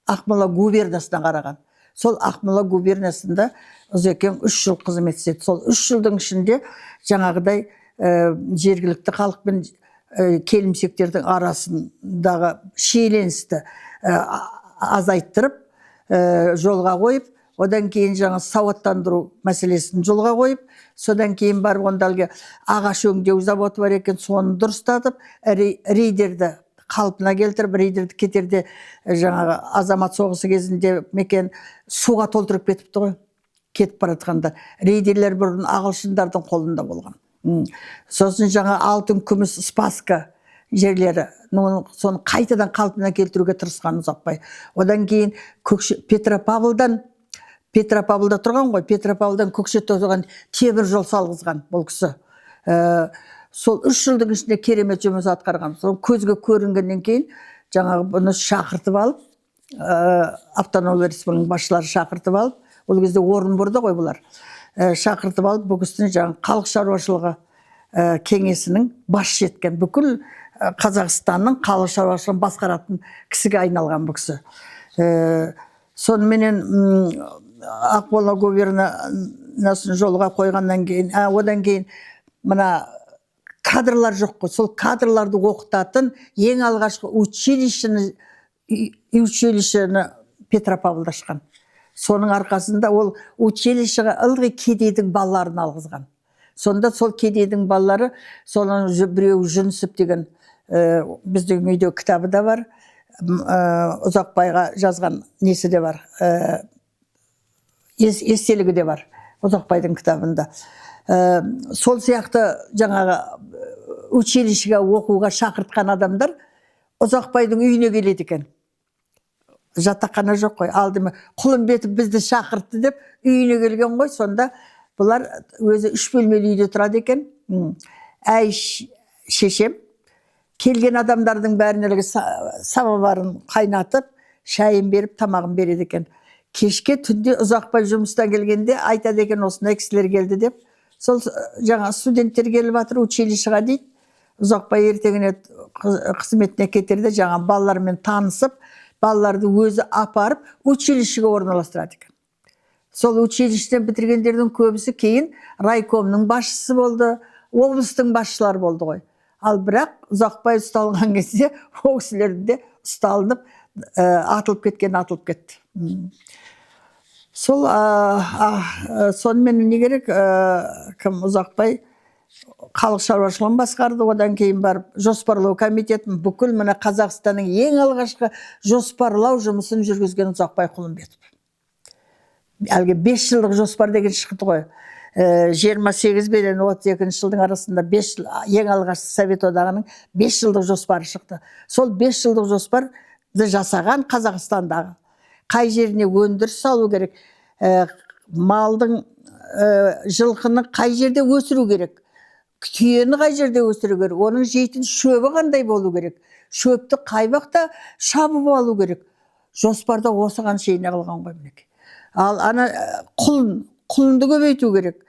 Ақмола губернасына қараған. Сол Ақмола губернасында Ұзекең 3 жыл қызмет істеді. Сол 3 жылдың ішінде жаңағыдай жергілікті халықпен келімсектердің арасындағы шиеленісті азайттырып, жолға қойып, одан кейін жаңа сауаттандыру мәселесін жолға қойып, содан кейін барып онда ағаш өңдеу заводы бар екен, соны дұрыстатып, рейдерді қалпына келтіріп, рейдерді кетерде жаңағы азамат соғысы кезінде мекен суға толтырып кетіпті ғой, кетіп баратқанда. Рейдерлер бұрын ағылшындардың қолында болған. Сосын жаңа алтын, күміс, спаска жерлері, соны қайтадан қалпына келтіруге тырысқан Ұзақбай. Одан кейін Петропавлда тұрған ғой, Петропавлдан Көкшетауға темір жол салғызған бұл кісі. Сол 3 жылдың ішінде керемет жұмыс атқарған. Сол көзге көрінгеннен кейін жаңағы бұны шақыртып алып, автономиялы республиканың басшылары шақыртып алып, ол кезде Орынборда ғой бұлар. Шақыртып алып, бұл кісіні жаңағы халық шаруашылығы кеңесінің басшы еткен, бүкіл Қазақстанның халық шаруашылығын басқаратын кісіге айналған бұл кісі. Соныменен Ақмола губерниясын жолға қойғаннан кейін, одан кейін мына кадрлар жоқ қой. Сол кадрларды оқытатын ең алғашқы училищені Петропавлда ашқан. Соның арқасында ол училищеға ылғи кедейдің балаларын алғызған. Сонда сол кедейдің балалары, соның біреу Жүнісіп деген біздің үйде кітабы да бар, Ұзақбайға жазған несі де бар, естелігі де бар Ұзақбайдың кітабында. Сол сияқты жаңағы училищеға оқуға шақыртқан адамдар Ұзақбайдың үйіне келеді екен. Жатақхана жоқ қой. Алдымен Құлымбетов бізді шақыртты деп үйіне келген ғой. Сонда бұлар өзі 3 бөлмелі үйде тұрады екен. Әй шешем келген адамдардың бәріне самоварын қайнатып, шайын беріп, тамағын береді екен. Кешке түнде Ұзақбай жұмыстан келгенде айтады екен, осындай кісілер келді деп. Сол жаңа студенттер келіп жатыр училищеға дейді. Ұзақбай ертеңіне қызметіне кетерде жаңа балалармен танысып, балаларды өзі апарып училищеге орналастырады екен. Сол училищеден бітіргендердің көбісі кейін райкомның басшысы болды, облыстың басшылары болды ғой. Ал бірақ Ұзақбай ұсталған кезде ол кісілерді де ұсталынып, атылып кетті. Сол сонымен не керек, кім Ұзақбай халық шаруашылығын басқарды, одан кейін барып жоспарлау комитетін, бүкіл мына Қазақстанның ең алғашқы жоспарлау жұмысын жүргізген Ұзақбай Құлымбетов. Әлгі 5 жылдық жоспар деген шықты ғой. 28 бен 32 жылдың арасында 5 жыл, ең алғашқы Совет одағының 5 жылдық жоспары шықты. Сол 5 жылдық жоспарды жасаған Қазақстандағы қай жеріне өндіріс салу керек, малдың, жылқыны қай жерде өсіру керек, түйені қай жерде өсіру керек, оның жейтін шөбі қандай болу керек, шөпті қай уақытта шабып алу керек. Жоспарда осыған шейін қылған ғой мінекей. Ал ана құлынды көбейту керек,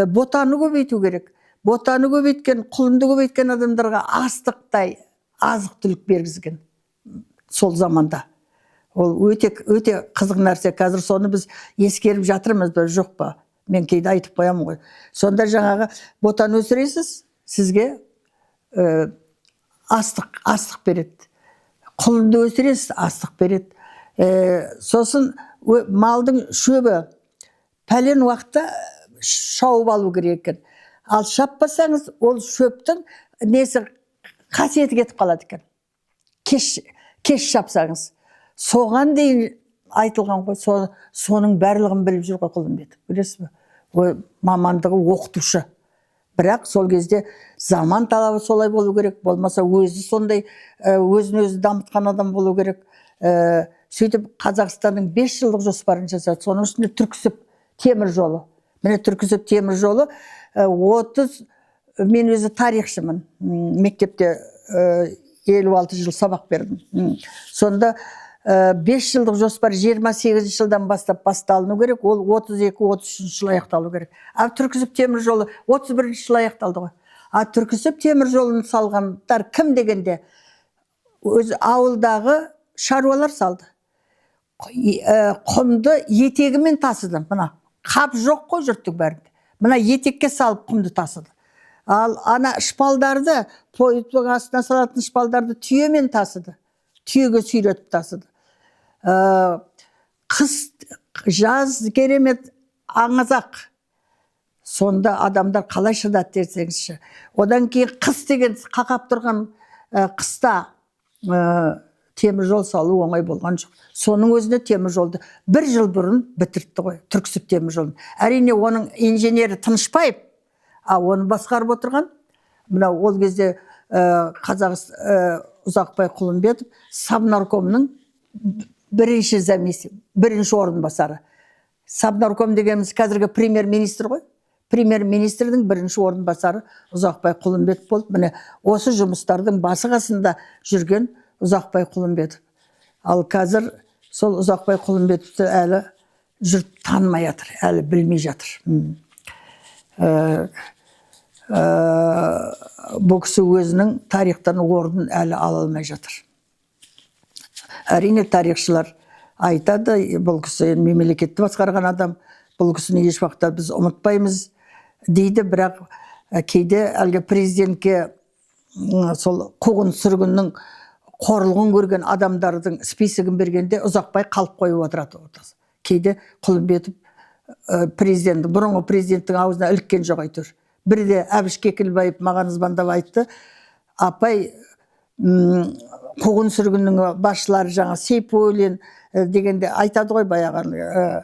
ботаны көбейту керек. Ботаны көбейткен, құлынды көбейткен адамдарға астықтай азық түлік бергізген сол заманда. Ол өте қызық нәрсе. Қазір соны біз ескеріп жатырмыз, бір жоқ па? Мен кейде айтып қоямын ғой. Сонда жаңағы ботаны өсіресіз, сізге астық береді. Құлынды өсіресіз, астық береді. Сосын малдың шөбі пәлен уақытта шауып алу керек екен. Ал шаппасаңыз, ол шөптің несі қасиеті кетіп қалады екен. Кеш шапсаңыз. Соған дейін айтылған ғой, соның барлығын біліп жүр ғой Құлымбетов. Білесіз бе? Мамандығы оқытушы. Бірақ сол кезде заман талабы солай болу керек, болмаса өзі сондай өзін-өзі дамытқан адам болу керек. Сөйтіп Қазақстанның 5 жылдық жоспарын жасады. Соның үстінде Түрксіб темір жолы. Міне Түрксіб темір жолы 30, мен өзі тарихшымын. Мектепте 56 жыл сабақ бердім. Сонда 5 жылдық жоспар 28 жылдан бастап басталыну керек, ол 32-33 жыл аяқталу керек. А Түрксіб темір жолы 31 жыл аяқталды ғой. А Түрксіб темір жолын салғандар кім дегенде? Өз ауылдағы шаруалар салды. Құмды етегімен тасыды. Мына қап жоқ қой жұрттың бәрінде. Мына етекке салып құмды тасыды. Ал ана шпалдарды, пойыздың астына салатын шпалдарды түйемен тасыды. Түйеге сүйретіп тасыды. Қыс, жаз керемет аңызақ. Сонда адамдар қалай шыдады десеңізші. Одан кейін қыс деген қақап тұрған қыста темір жол салу оңай болған жоқ. Соның өзіне темір жолды 1 жыл бұрын бітіртті ғой, Түрксіб темір жолын. Әрине оның инженері Тынышбаев, оны басқарып отырған. Мына ол кезде Ұзақбай Құлымбетов Совнаркомның бірінші орынбасары. Совнарком дегеніміз қазіргі премьер-министр ғой. Премьер-министрдің бірінші орынбасары Ұзақбай Құлымбетов болды. Міне осы жұмыстардың басы қасында жүрген Ұзақбай Құлымбетов. Ал қазір сол Ұзақбай Құлымбетовті әлі жұрт танымай жатыр, әлі білмей жатыр. Бұл кісі өзінің тарихтан орнын әлі ала алмай жатыр. Әрине тарихшылар айтады, бұл кісі мемлекетті басқарған адам, бұл кісіні еш уақытта біз ұмытпаймыз дейді, бірақ кейде әлгі президентке сол қуғын сүргіннің қорлығын көрген адамдардың списогін бергенде ұзақпай қалып қойып отырады. Кейде Құлымбетов бұрынғы президенттің аузына іліккен жоқ әйтеуір. Бірде Әбіш Кекілбаев маған звондап айтты, апай, қуғын сүргіннің басшылары жаңа Сейфуллин дегенде айтады ғой баяғы.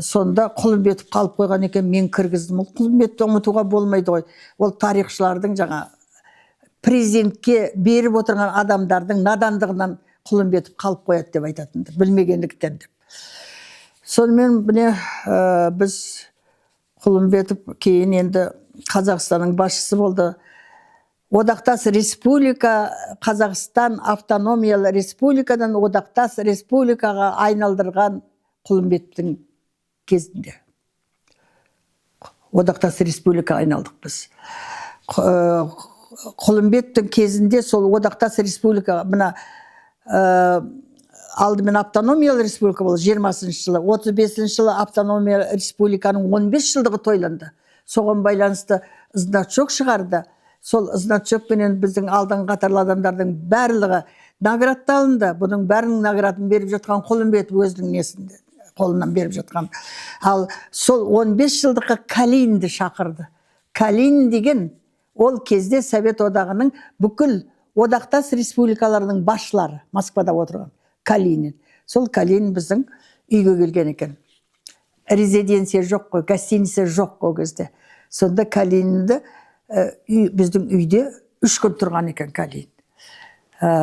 Сонда Құлымбетов қалып қойған екен, мен кіргіздім. Ол Құлымбетовті ұмытуға болмайды ғой. Ол тарихшылардың жаңа президентке беріп отырған адамдардың надандығынан Құлымбетов қалып қояды деп айтатынды, білмегендіктен деп. Сонымен міне біз Құлымбетов кейін енді Қазақстанның басшысы болды. Одақтас республика, Қазақстан автономиялы республикадан одақтас республикаға айналдырған Құлымбетовтің кезінде. Одақтас республика айналдық біз. Құлымбетовтің кезінде сол одақтас республика, мына алдымен автономиялы республика болды 20-шы жылы, 35-ші жылы автономия республиканың 15 жылдығы тойланды. Соған байланысты значок шығарды. Сол значокпенен біздің алдыңғы қатарлы адамдардың барлығы наградталынды. Бұның бәрінің наградын беріп жатқан Құлымбетов өзінің несінде, қолынан беріп жатқан. Ал сол 15 жылдыққа Калининді шақырды. Калинин деген ол кезде Совет одағының бүкіл одақтас республикаларының басшылары, Москвада отырған Калинин. Сол Калинин біздің үйге келген екен. Резиденция жоқ қой, гостиница жоқ қой кезде. Сонда Калининді біздің үйде 3 күн тұрған екен Калинин.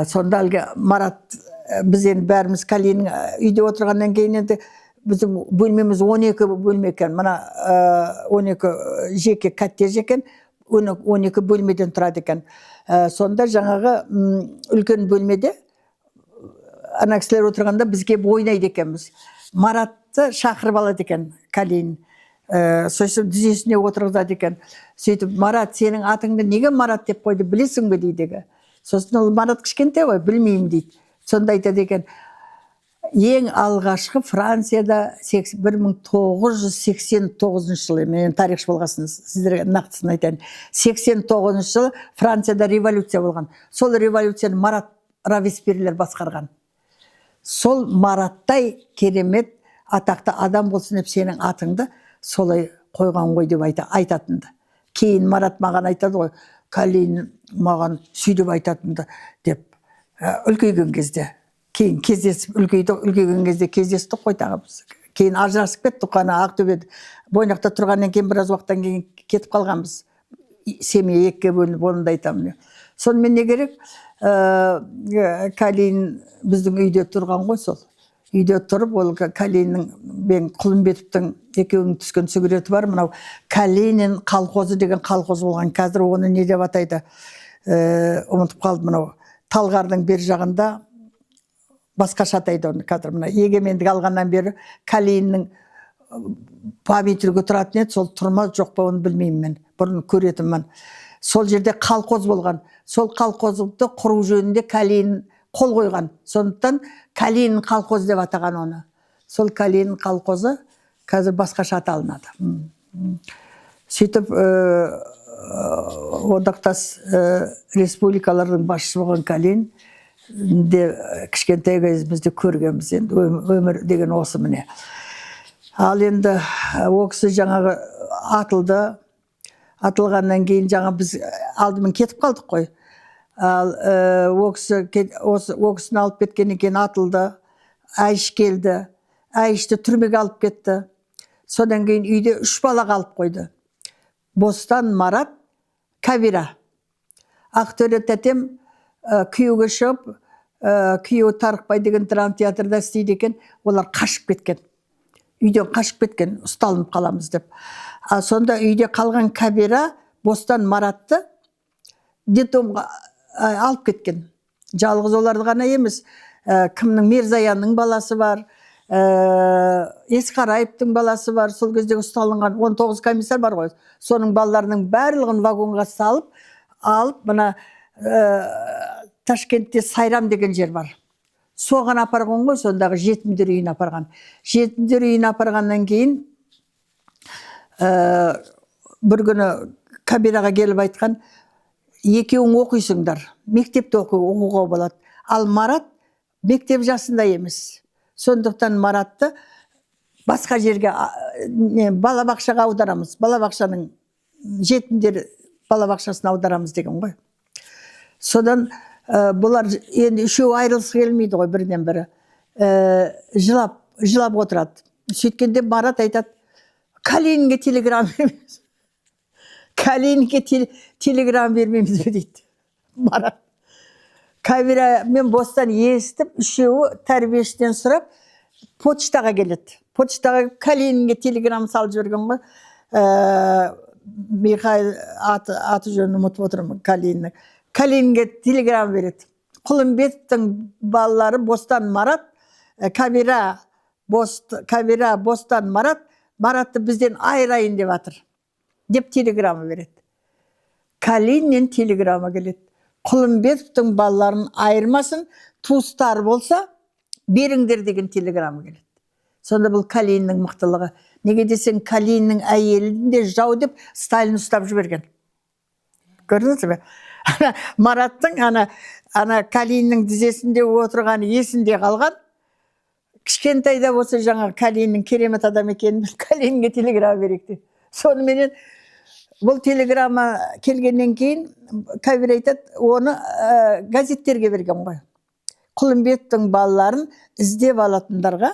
Сонда әлгі Марат, біз енді бәріміз Калинин үйде отырғаннан кейін енді біздің бөлмеміз 12 бөлме екен. Мына 12 жеке коттедж екен, 12 бөлмеден тұрады екен. Сонда жаңағы үлкен бөлмеде ана кісілер отырғанда бізге ойнайды екенбіз. Маратты шақырып алады екен Калинин. Сосын дүзесіне отырғызады екен. Сөйтіп, Марат, сенің атыңды неге Марат деп қойды, білесің бе дейді. Сосын ол Марат кішкентай ғой, білмеймін дейді. Сонда айтады екен, ең алғашқы Францияда 1989 жылы, мен тарихшы болғасыныз, сіздерге нақтысын айтайын. 89 жылы Францияда революция болған. Сол революцияны Марат Робеспьерлер басқарған. Сол Мараттай керемет атақты адам болсын деп сенің атыңды солай қойған ғой деп айтатынды. Кейін Марат маған айтады ғой, Калинин маған сөйтіп айтатынды деп үлкейген кезде. Кейін кездесіп, үлкейген кезде кездестік қой тағы біз. Кейін ажырасып кеттік қана Ақтөбеде. Бойнақта тұрғаннан кейін біраз уақыттан кейін кетіп қалғанбыз. Семья екіге бөлініп, оны да айтамын. Сонымен не керек? Калинин біздің үйде тұрған ғой сол. Үйде тұрып, ол Калинин мен Құлымбетовтың екеуінің түскен суреті бар. Мынау Калинин колхозы деген колхоз болған. Қазір оны не деп атайды? Ұмытып қалды. Мынау Талғардың бер жағында басқаша атайды оны. Қазір мына егемендік алғаннан бері Калининнің памятнигі тұратын еді, сол тұрма жоқ па оны білмеймін мен. Бұрын көретінмін. Сол жерде колхоз болған. Сол колхозды құру жөнінде Калинин қол қойған. Сондықтан Калинин колхоз деп атаған оны. Сол Калинин колхозы қазір басқаша аталынады. Сөйтіп одақтас республикалардың басшысы болған Калинин де кішкентай кезімізде көргенбіз енді, өмір деген осы міне. Ал енді ол кісі жаңағы атылды. Атылғаннан кейін жаңа біз алдымен кетіп қалдық қой. Ал ол кісіні алып кеткеннен кейін атылды. Әйш келді. Әйшті түрмеге алып кетті. Содан кейін үйде 3 бала қалып қойды. Бостан, Марат, Кабира. Ақтөре тәтем күйеуге шығып, күйеуі Тарықбай деген драма театрда істейді екен, олар қашып кеткен. Үйден қашып кеткен, ұсталынып қаламыз деп. Сонда үйде қалған Кабира Бостан Маратты детдомға алып кеткен. Жалғыз оларды ғана емес, кімнің Мерзаянның баласы бар, Есқараевтың баласы бар, сол кездегі ұсталынған 19 комиссар бар ғой. Соның балаларының барлығын вагонға салып, алып, мына Ташкентте Сайрам деген жер бар. соған апарған ғой, сондағы жетімдер үйіне апарған. Жетімдер үйіне апарғаннан кейін бір күні Кабираға келіп айтқан, екеуің оқисыңдар, мектепте оқуға болады. Ал Марат мектеп жасында емес. Сондықтан Маратты басқа жерге балабақшаға аударамыз. Балабақшаның жетімдер балабақшасына аударамыз деген ғой. Содан бұлар енді үшеуі айырылысы келмейді ғой бірден бірі. Жылап отырады. Сөйткенде Марат айтады, Калининге телеграм бермейміз. Калининге телеграм бермейміз дейді Марат. Кабира мен бостан естіп, үшеуі тәрбиешіден сұрап, почтаға келеді. Почтаға Калининге телеграм салып жүрген ғой. Михаил аты жөнін ұмытып отырмын, Калининнің. Калининге телеграм береді. Құлымбетовтың балалары Бостан Марат, Кабира Бостан Марат, Маратты бізден айырайын деп жатыр. Деп телеграмма береді. Калининнен телеграмма келеді. Құлымбетовтың балаларын айырмасын, туыстар болса, беріңдер деген телеграмма келеді. Сонда бұл Калининнің мықтылығы. Неге десең, Калининнің әйелінде жау деп Сталин ұстап жіберген. Көрдіңіз бе? Мараттың ана Калининнің тізесінде отырған есінде қалған, кішкентайда болса жаңа Калининнің керемет адам екенін Калининге телеграмма беректі. Соныменен бұл телеграмма келгеннен кейін Кабир айтады, оны газеттерге берген ғой. Құлымбетовтың балаларын іздеп алатындарға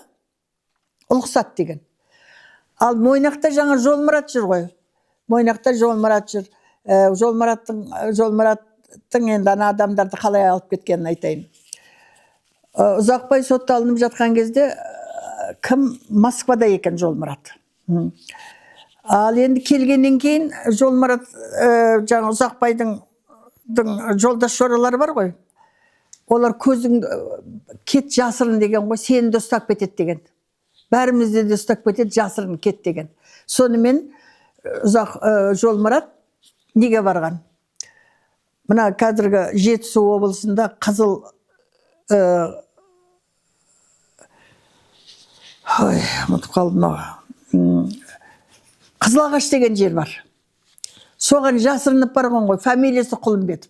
ұлықсат деген. Ал Мойнақта жаңа Жолмұрат жүр ғой. Мойнақта Жолмұрат жүр. Жолмұраттың енді ана адамдарды қалай алып кеткенін айтайын. Ұзақбай сотталынып жатқан кезде кім Москвада екен Жолмұрат. Ал енді келгеннен кейін Жолмұрат жаңа Ұзақбайдың жолдас жоралары бар ғой. Олар көзің кет жасырын деген ғой, сені де ұстап кетеді деген. Бәрімізді де ұстап кетеді, жасырын кет деген. Сонымен Жолмұрат неге барған? Мына қазіргі Жетісу облысында Қызыл Қызылағаш деген жер бар. Соған жасырынып барған ғой, фамилиясы Құлымбетов.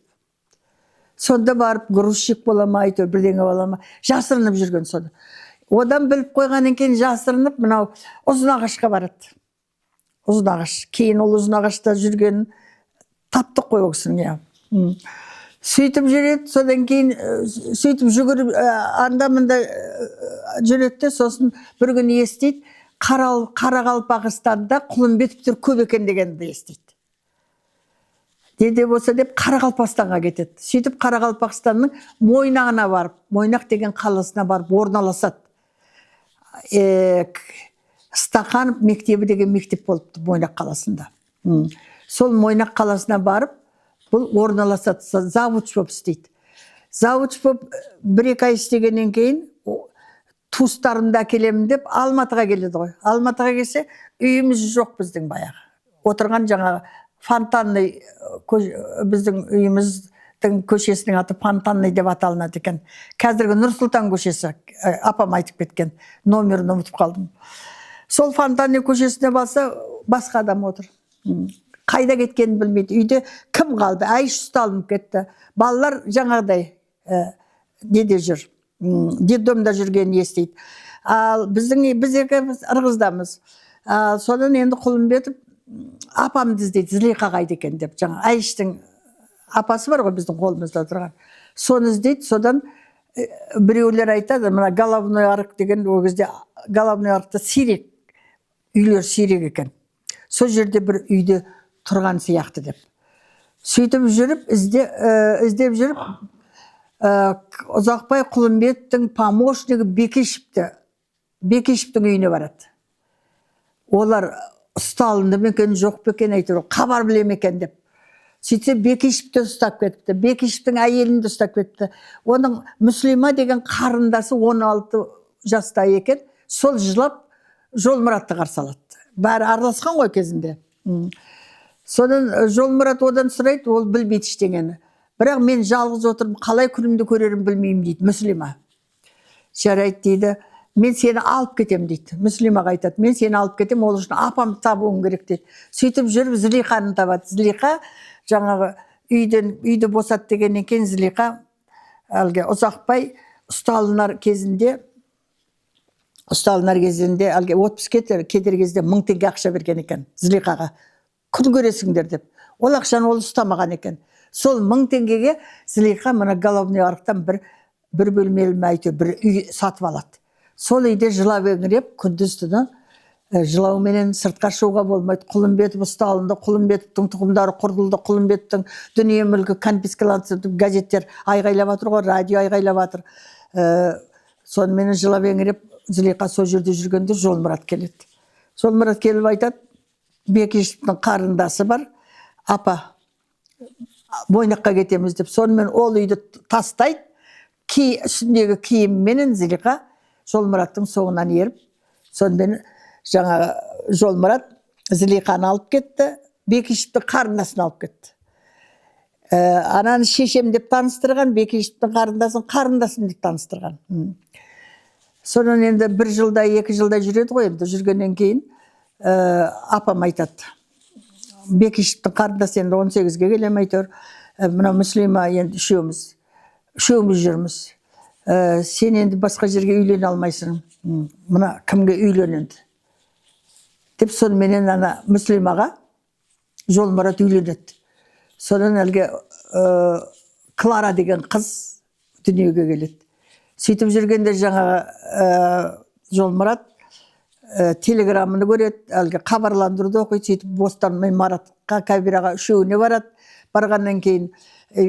Сонда барып грузчик бола ма, әйтеуір бірдеңе бола ма, жасырынып жүрген соны. Одан біліп қойғаннан кейін жасырынып, мынау Ұзынағашқа барады. Ұзынағаш. Кейін ол Ұзынағашта жүргенін таптық қой ол кісінің. Сөйтіп жүреді, содан кейін сөйтіп жүгіріп анда-мында жүреді, сосын бір күн естейді, Қарақалпақстанда Құлымбетовтер көп екен дегенді естейді. Неде болса деп Қарақалпақстанға кетеді. Сөйтіп Қарақалпақстанның Мойнағына барып, Мойнақ деген қаласына барып орналасады. Стаханов мектебі деген мектеп болыпты Мойнақ қаласында. Сол Мойнақ қаласына барып, бұл орналасады, завуч болып істейді. Завуч болып бір-екі ай істегеннен кейін туыстарымды әкелемін деп Алматыға келеді ғой. Алматыға келсе, үйіміз жоқ біздің баяғы. Отырған жаңағы Фонтанный, біздің үйіміздің көшесінің аты Фонтанный деп аталынады екен. Қазіргі Нұрсұлтан көшесі, апам айтып кеткен, номерін ұмытып қалдым. Сол Фонтанный көшесіне барса, басқа адам отыр. Қайда кеткенін білмейді. Үйде кім қалды? Әйш ұсталынып кетті. Балалар жаңағыдай неде жүр. Детдомда жүргенін естейді. Ал біз ырғыздамыз. Содан енді Құлымбетов апамды іздейді, Зілиха қайда екен деп. Жаңа Әйштің апасы бар ғой біздің қолымызда тұрған. Соны іздейді. Содан біреулер айтады, мына головной арық деген, ол кезде головной арықта сирек, үйлер сирек екен. Сол жерде бір үйде тұрған сияқты деп. Сөйтіп жүріп, іздеп жүріп, Ұзақбай Құлымбетовтың помощнигі Бекешевтің үйіне барады. Олар ұсталынды мекен, жоқ бекен әйтеуір, хабар білем екен деп. Сөйтсе Бекешевті ұстап кетіпті. Бекешевтің әйелін ұстап кетті. Оның Мүслима деген қарындасы 16 жаста екен. Сол жылап Жолмұратты қарсы алады. Бәрі араласқан ғой кезінде. Содан Жолмұрат одан сұрайды, ол білмейді ештеңені. Бірақ мен жалғыз отырып, қалай күнімді көрерім білмеймін дейді Мүслима. жарайды дейді. Мен сені алып кетем дейді. Мүслимаға айтады, мен сені алып кетем, ол үшін апамды табуым керек дейді. Сөйтіп жүріп Зілиқаны табады. Зілиқа жаңағы үйді босат дегеннен кейін Зілиқа әлгі ұзақбай ұсталынар кезінде әлгі отпуск кетер кезде 1000 теңге ақша берген екен Зілиқаға. Күн көресіңдер деп. Ол ақшаны ол ұстамаған екен. Сол 1000 теңгеге Зілиқа мына Головный арықтан бір бөлмелі мәйті бір үй сатып алады. Сол үйде жылап еңіреп күндіз-түні жылауменен сыртқа шығуға болмайды. Құлымбетов ұсталынды, Құлымбетовтың тұқымдары құртылды, Құлымбетовтың дүние мүлкі конфискаланды, газеттер айғайлап жатыр ғой, радио айғайлап жатыр. Сонымен жылап еңіреп Зілиқа сол жерде жүргенде Жолмұрат келеді. Жолмұрат келіп айтады, Бекешевтің қарындасы бар, апа, Бойнаққа кетеміз деп. Сонымен ол үйді тастайды, үстіндегі киімменен Зілиқа Жолмұраттың соңынан еріп, сонымен жаңа Жолмұрат Зілиқаны алып кетті, Бекешевтің қарындасын алып кетті. Ананы шешем деп таныстырған, Бекешевтің қарындасын деп таныстырған. Сонан енді 1 жылда, 2 жылда жүреді ғой, енді жүргеннен кейін апам айтады. Бекешевтің қарындасы енді 18-ге келем әйтеуір. Мына Мүслима енді үшеуміз жүрміз. Сен енді басқа жерге үйлене алмайсың. Мына кімге үйленеді? Деп соныменен ана Мүслимаға Жолмұрат үйленеді. Содан әлгі Клара деген қыз дүниеге келеді. Сөйтіп жүргенде жаңағы Жолмұрат телеграмманы көреді, әлгі хабарландыруды оқиды. Сөйтіп Бостан мен Маратқа, Кәбираға үшеуіне барады. Барғаннан кейін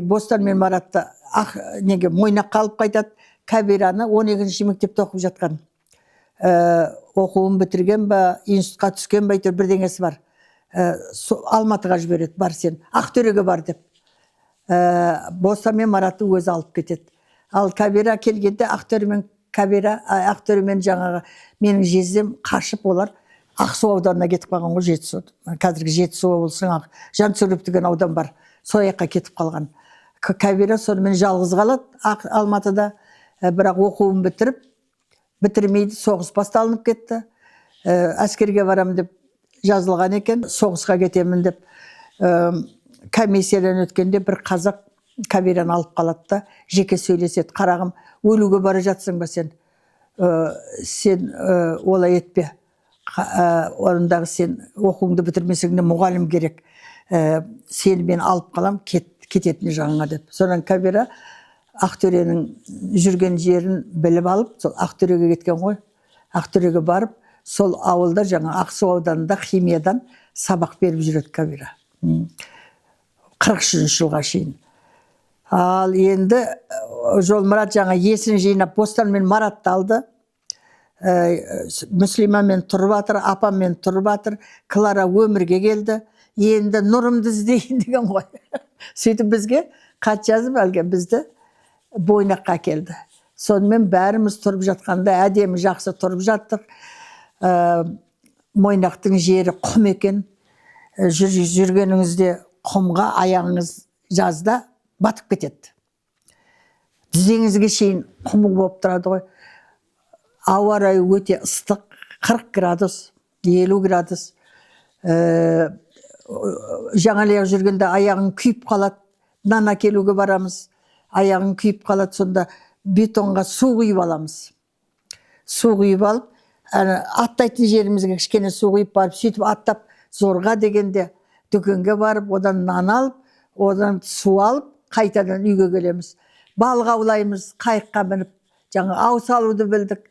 Бостан мен Маратты Мойнаққа алып қайтады. Кәбираны 12-ші мектепте оқып жатқан. Оқуын бітірген ба, институтқа түскен ба, бірдеңесі бар. Алматыға жібереді, бар сен, Ақтөреге бар деп. Бостан мен Маратты өзі алып кетеді. Ал Кәбира келгенде Ақтөремен жаңағы менің жездем қашып олар Ақсу ауданына кетіп қалған ғой, Жетісу. Қазіргі Жетісу облысының Жансүгіров деген аудан бар. Сол жаққа кетіп қалған. Кәбира сонымен жалғыз қалады Алматыда. Бірақ оқуын бітірмейді, соғыс басталынып кетті. Әскерге барам деп жазылған екен, соғысқа кетемін деп. Комиссиядан өткенде бір қазақ Кәбираны алып қалады да, жеке сөйлеседі. Қарағым, өлуге бара жатсың ба сен? Сен олай етпе. Орындағы сен оқуыңды бітірмесең де мұғалім керек. Сені мен алып қалам, кететіні жаңа деп. Сонан Кәбира Ақтөренің жүрген жерін біліп алып, сол Ақтөреге кеткен ғой. Ақтөреге барып, сол ауылда жаңа Ақсу ауданында химиядан сабақ беріп жүреді Кәбира. 43 жылға шейін. Ал енді Жолмұрат жаңа есін жинап, Бостан мен Маратты алды. Мүслимамен тұрып жатыр, апаммен тұрып жатыр. Клара өмірге келді. Енді нұрымды іздейін деген ғой. Сөйтіп бізге хат жазып әлгі бізді Бойнаққа келді. Сонымен бәріміз тұрып жатқанда әдемі жақсы тұрып жаттық. Мойнақтың жері құм екен. Жүргеніңізде құмға аяғыңыз жазда батып кетеді. Тізеңізге шейін құмы болып тұрады ғой. Ауа райы өте ыстық, 40 градус, 50 градус. Жаңалия жүргенде аяғың күйіп қалады. Нан әкелуге барамыз. Аяғың күйіп қалады, сонда бетонға су құйып аламыз. Су құйып алып, аттайтын жерімізге кішкене су құйып барып, сөйтіп аттап зорға дегенде дүкенге барып, одан нан алып, одан су алып, қайтадан үйге келеміз. Балық аулаймыз, қайыққа мініп, жаңа ау салуды білдік.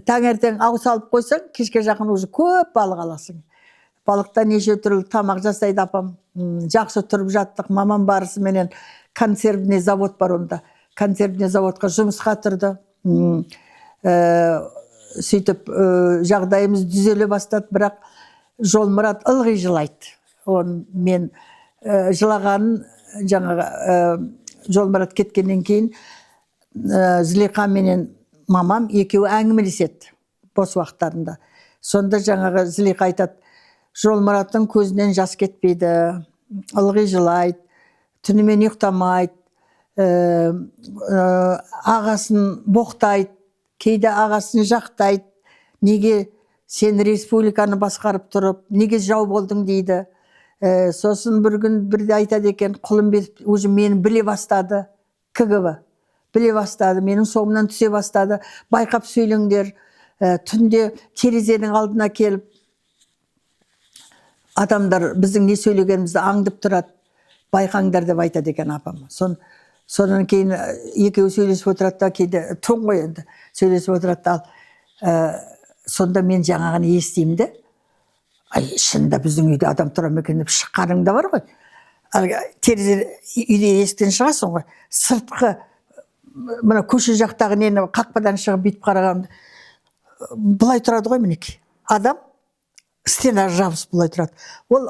Таңертең ау салып қойсаң, кешке жақын уже көп балық аласың. Балықта неше түрлі тамақ жасайды апам. Жақсы тұрып жаттық. Мамам барысыменен консервный завод бар онда. Консервный заводқа жұмысқа тұрды. Сөйтіп жағдайымыз түзеле бастады, бірақ Жолмұрат ылғи жылайды. Мен жылағанын жаңағы Жолмұрат кеткеннен кейін Зілиқа менен мамам екеуі әңгімелеседі бос уақыттарында. Сонда жаңағы Зілиқа айтады, Жолмұраттың көзінен жас кетпейді, ылғи жылайды, түнімен ұйықтамайды, ағасын боқтайды, кейде ағасын жақтайды. Неге сен республиканы басқарып тұрып, неге жау болдың дейді. Сосын бір күн бірде айтады екен, Құлымбетов уже мені біле бастады, КГБ. Біле бастады, менің соңымнан түсе бастады. Байқап сөйлеңдер. Түнде терезенің алдына келіп, адамдар біздің не сөйлегенімізді аңдып тұрады. Байқаңдар деп айтады екен апам. Содан кейін екеуі сөйлесіп отырады да, кейде тоң ғой енді сөйлесіп отырады да, сонда мен жаңағыны естимін де, шынында біздің үйде адам тұра ма екен деп шыққаның да бар ғой. Терезе үйде есіктен шығасың ғой. Сыртқы мына көше жақтағы нені қақпадан шығып бүйтіп қарағанда былай тұрады ғой мінекей. Адам стенаға жабысып былай тұрады. Ол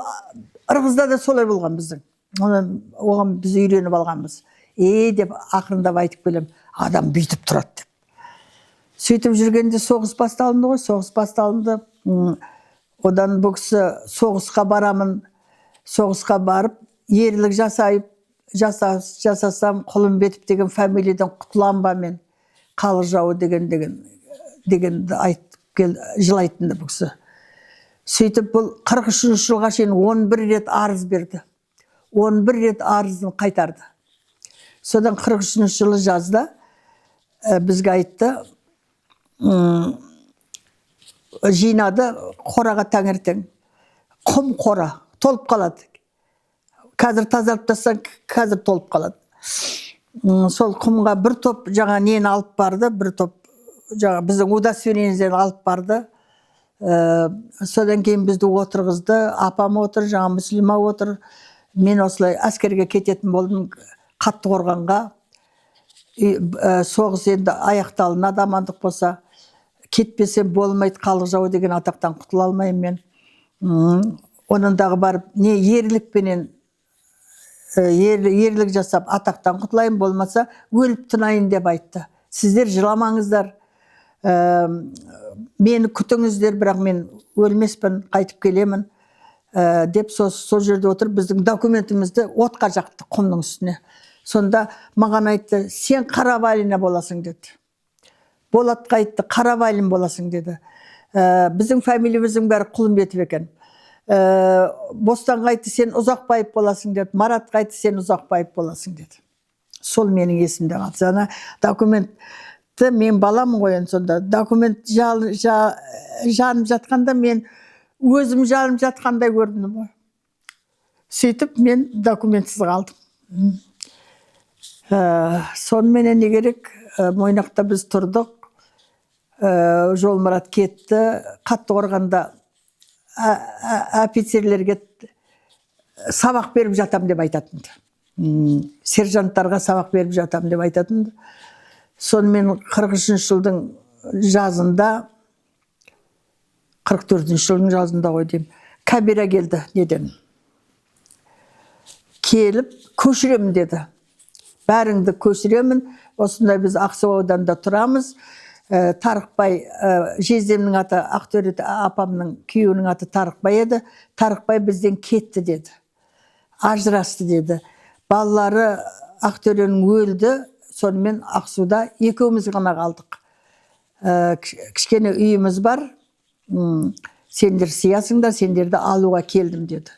ырғызда да солай болған біздің. Оған біз үйреніп алғанбыз. Деп ақырындап айтып келем, адам бүйтіп тұрады деп. Сөйтіп жүргенде соғыс басталынды ғой, соғыс басталынды. Одан бұл кісі соғысқа барамын, соғысқа барып, ерлік жасасам, Құлымбетов деген фамилиядан құтылам ба мен, халық жауы дегенді айтып жылайтынды бұл кісі. Сөйтіп бұл 43 жылға шейін 11 рет арыз берді. 11 рет арызын қайтарды. Содан 43 жылы жазда бізге айтты, жинады қораға таңертең. Құм қора, толып қалады. Қазір тазарып тастан, қазір толып қалады. Сол құмға бір топ жаңа нені алып барды, бір топ жаңа біздің удостоверениеден алып барды. Содан кейін бізді отырғызды, апам отыр, жаңа Мүслима отыр. Мен осылай әскерге кететін болдым, қатты қорғанға. Соғыс енді аяқталынады, амандық болса. Кетпесем болмайды, халық жауы деген атақтан құтыла алмаймын мен. Онындағы барып, не ерлікпенен ерлік жасап атақтан құтылайын, болмаса өліп тынайын деп айтты. Сіздер жыламаңыздар, мені күтіңіздер, бірақ мен өлмеспін, қайтып келемін деп сол жерде отырып біздің документімізді отқа жақты құмның үстіне. Сонда маған айтты, сен Қарабалина боласың деді. Болатқа айтты, Қарабалин боласың деді. Біздің фамилиямыздың бәрі Құлымбетов екен. Бостанға айтты, сен Ұзақбаев боласың деді. Маратқа айтты, сен Ұзақбаев боласың деді. Сол менің есімде қалды. Ана документті мен баламын ғой, сонда документ жанып жатқанда мен өзім жанып жатқандай көрдім ғой. Сөйтіп мен документсіз қалдым. Сонымен не керек? Мойнақта біз тұрдық. Жолмұрат кетті. Қатты қорғанда офицерлерге сабақ беріп жатам деп айтатынды. Сержанттарға сабақ беріп жатам деп айтатынды. Сонымен 43 жылдың жазында, 44 жылдың жазында ғой деймін, Кабира келді неден. Келіп, көшіремін деді. Бәріңді көшіремін. Осындай біз Ақсу ауданында тұрамыз. Тарықбай, жездемнің аты, Ақтөре апамның күйеуінің аты Тарықбай еді. Тарықбай бізден кетті деді. Ажырасты деді. Балалары Ақтөренің өлді. Сонымен Ақсуда екеуміз ғана қалдық. Кішкене үйіміз бар. Сендер сиясыңдар, сендерді алуға келдім деді.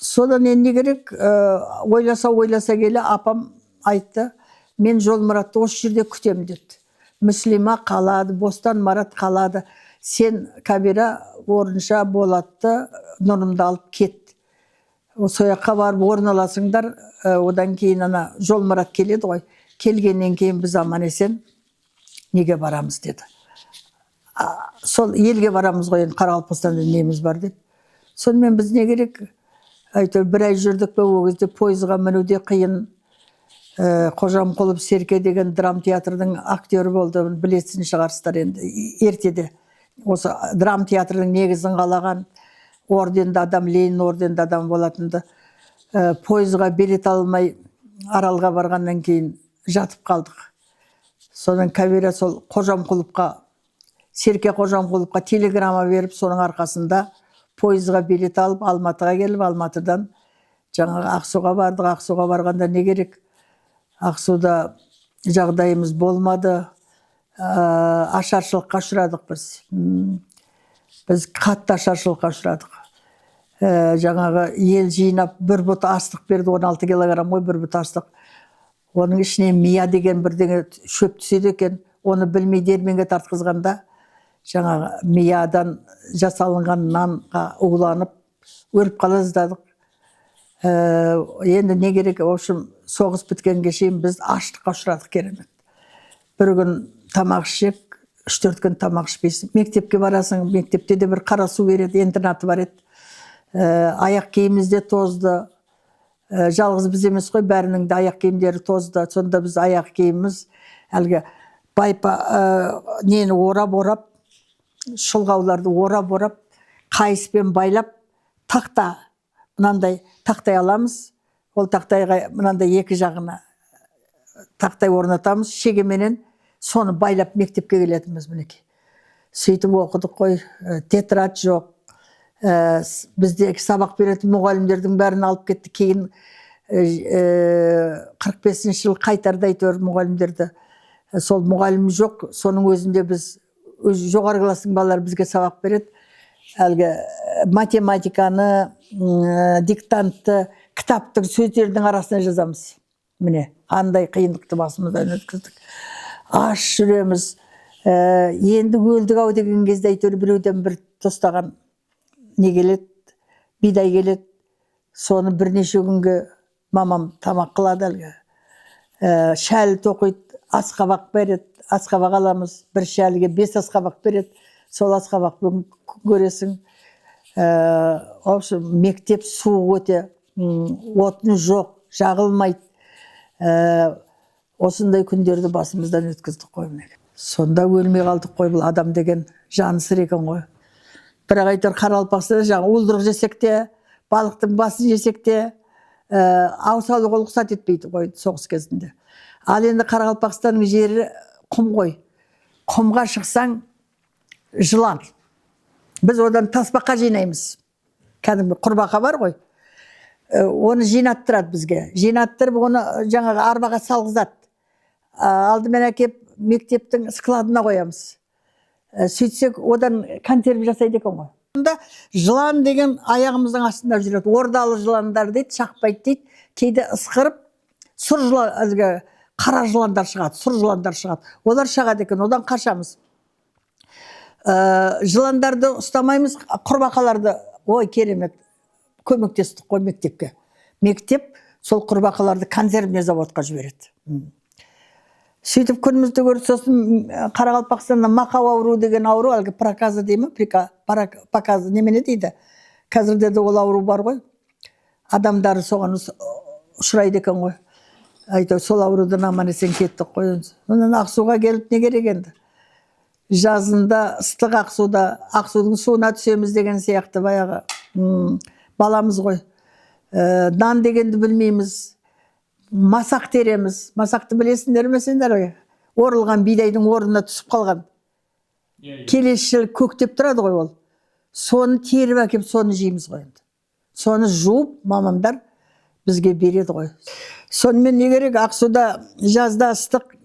Содан не керек? Ойласа келе апам айтты, мен Жолмұратты осы жерде күтем деді. Мүслима қалады, Бостан Марат қалады. Сен Кабира орынша Болатты, Нұрымды алып кет. Сояққа барып орналасыңдар, одан кейін ана Жолмұрат келеді ғой. Келгеннен кейін біз аман есен неге барамыз деді. Сол елге барамыз ғой, Қарақалпақстанда неміз бар деп. Сонымен біз не керек? Әйтеуір бір ай жүрдік пе, ол кезде пойызға мінуде қиын. Қожамқұлов Серке деген драм театрдың актері болды, білесін шығарсыздар енді ертеде. Осы драм театрдың негізін қалаған орденді адам, Ленин орденді адам болатынды. Пойызға билет алмай Аралға барғаннан кейін жатып қалдық. Содан Кабира сол Қожамқұловқа, Серке Қожамқұловқа телеграмма беріп, соның арқасында пойызға билет алып, Алматыға келіп, Алматыдан жаңағы Ақсуға бардық. Ақсуға барғанда не керек? Ақсуда жағдайымыз болмады. Ашаршылыққа ұшырадық біз. Біз қатты ашаршылыққа ұшырадық. Жаңағы ел жинап бір бұт астық берді, 16 килограмм ғой бір бұт астық. Оның ішіне мия деген бірдеңе шөп түседі екен. Оны білмей дерменге тартқызғанда жаңағы миядан жасалынған нанға уланып өліп қала жаздадық. Енді не керек? В общем, соғыс біткенге шейін біз аштыққа ұшырадық, керемет. Бір күн тамақ ішсек, 3-4 күн тамақ ішпейсің. Мектепке барасың, мектепте де бір қара су береді, интернаты бар еді. Аяқ киіміміз де тозды. Жалғыз біз емес қой, бәрінің де аяқ киімдері тозды. Сонда біз аяқ киіміміз әлгі байпа нені орап, шұлғауларды орап, қайыспен байлап, тақта, мынандай тақтай аламыз. Ол тақтайға мынандай екі жағына тақтай орнатамыз, шегеменен соны байлап мектепке келетіміз мінекей. Сөйтіп оқыдық қой, тетрад жоқ. Бізде сабақ беретін мұғалімдердің бәрін алып кетті. Кейін 45 жыл қайтарда әйтеуір мұғалімдерді. Сол мұғалім жоқ, соның өзінде біз жоғары кластың балалары бізге сабақ береді. Әлгі математиканы, диктантты, кітаптың сөздердің арасына жазамыз. Міне, қандай қиындықты басымыздан өткіздік. Аш жүреміз. Енді өлдік ау деген кезде әйтеуір біреуден бір тостаған не келеді, бидай келеді. Соны бірнеше күнге мамам тамақ қылады әлгі. Шәл тоқиды, асқабақ береді. Асқабақ аламыз. Бір шәліге 5 асқабақ береді. Сол асқабақпен көресің. Мектеп суық өте, отын жоқ, жағылмайды. Осындай күндерді басымыздан өткіздік қой. Сонда өлмей қалдық қой, бұл адам деген жаны сыр екен ғой. Бірақ әйтеуір Қарақалпақстанда жаңа уылдырық жесек те, балықтың басын жесек те, аусалуға рұқсат етпейді ғой соғыс кезінде. Ал енді Қарақалпақстанның жері құм ғой. Құмға шықсаң жылан. Біз одан тасбақа жинаймыз. Кәдімгі құрбақа бар ғой. Оны жинаттырады бізге. Жинаттырып, оны жаңағы арбаға салғызады. Алдымен әкеп мектептің складына қоямыз. Сөйтсек, одан консерв жасайды екен ғой. Онда жылан деген аяғымыздың астында жүреді. Ордалы жыландар дейді, шақпайды дейді. Кейде ысқырып, сұр жылан, қара жыландар шығады, сұр жыландар шығады. Олар шағады екен, одан қашамыз. Жыландарды ұстамаймыз, құрбақаларды, ой, керемет, көмектестік қой мектепке. Мектеп сол құрбақаларды консервный заводқа жібереді. Сөйтіп күнімізді көрді. Сосын Қарақалпақстанда мақау ауру деген ауру, әлгі проказа деймі, проказа немене дейді. Қазірде де ол ауру бар ғой. Адамдары соған ұшырайды екен ғой. Әйтеуір сол аурудан аман есен кеттік қой. Онан Ақсуға келіп не керек енді? Жазында ыстық Ақсудың суына түсеміз деген сияқты баяғы баламыз ғой. Нан дегенді білмейміз. Масақ тереміз. Масақты білесіңдер ме сендер ғой? Орылған бидайдың орнына түсіп қалған. Келесі жыл көктеп тұрады ғой ол. Соны теріп әкеп, соны жейміз ғой. Соны жуып, мамамдар бізге береді ғой. Сонымен не керек? Ақсуда жазда ыстық,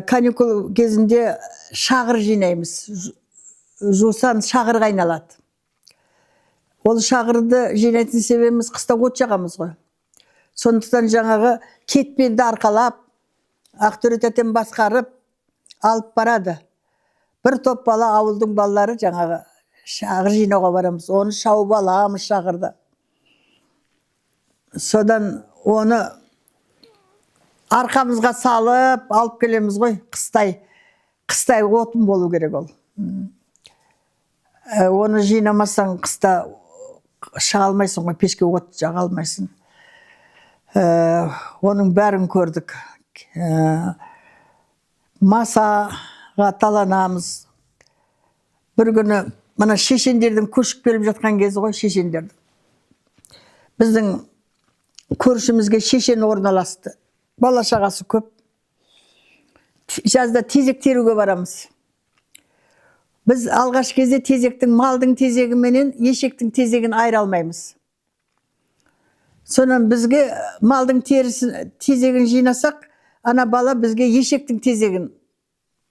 каникул кезінде шағыр жинаймыз. Жусан шағыр қайналады. Ол шағырды жинайтын себебіміз қыста от жағамыз ғой. Сондықтан жаңағы кетпенді арқалап, ақтөрететен басқарып алып барады. Бір топ бала, ауылдың балалары жаңағы шағыр жинауға барамыз. Оны шауып аламыз шағырды. Содан оны арқамызға салып алып келеміз ғой. Қыстай отын болу керек ол. Оны жинамасаң қыста шыға алмайсың ғой, пешке от жаға алмайсың. Оның бәрін көрдік. Масаға таланамыз. Бір күні мына шешендердің көшіп келіп жатқан кезі ғой, шешендердің. Біздің көршімізге шешен орналасты. Бала шағасы көп. Жазда тезек теруге барамыз. Біз алғаш кезде тезектің, малдың тезегі менен ешектің тезегін айыра алмаймыз. Сонан бізге малдың тезегін жинасақ, ана бала бізге ешектің тезегін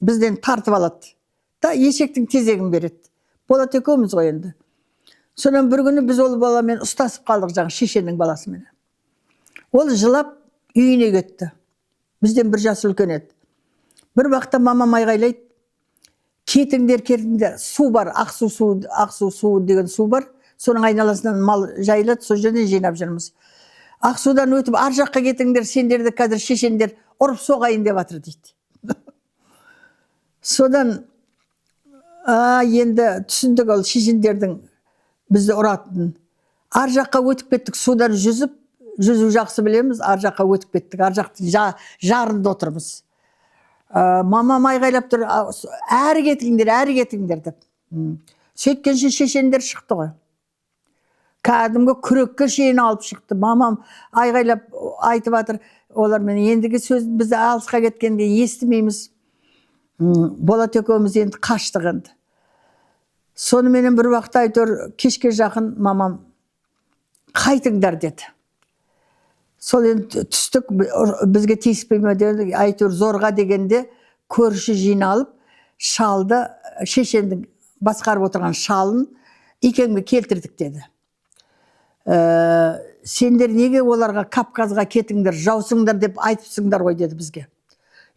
бізден тартып алады. Да ешектің тезегін береді. Болат екеуміз ғой енді. Сонан бір күні біз ол баламен ұстасып қалдық, жаңа шешенің баласымен. Ол жылап үйіне кетті. Бізден бір жас үлкен еді. Бір уақытта мамам айғайлайды: кетіңдер, кетіңдер, су бар, ақсу су деген су бар. Соның айналасынан мал жайылады, сол жерден жинап жүрміз. Ақсудан өтіп ар жаққа кетіңдер, сендерді қазір шешендер ұрып соғайын деп жатыр дейді. Содан енді түсіндік, ол шешендердің бізді ұратынын. Ар жаққа өтіп кеттік, судан жүзу жақсы білеміз, ар жаққа өтіп кеттік, ар жақтың жарында отырмыз. Мамам айғайлап тұр: әрі кетіңдер деп. Сөйткенше шешендер шықты ғой. Кәдімгі күрекке шейін алып шықты. Мамам айғайлап айтып жатыр: олар мен ендігі сөзін бізді алысқа кеткенде естімейміз. Болат екеуміз енді қаштық енді. Соныменен бір уақытта әйтеуір кешке жақын мамам қайтыңдар деді. Сол енді түстік, бізге тиіспей ме деді. Әйтеуір зорға дегенде көрші жиналып, шалды, шешендің басқарып отырған шалын икемге келтірдік деді. Сендер неге оларға Кавказға кетіңдер, жаусыңдар деп айтыпсыңдар ғой деді бізге.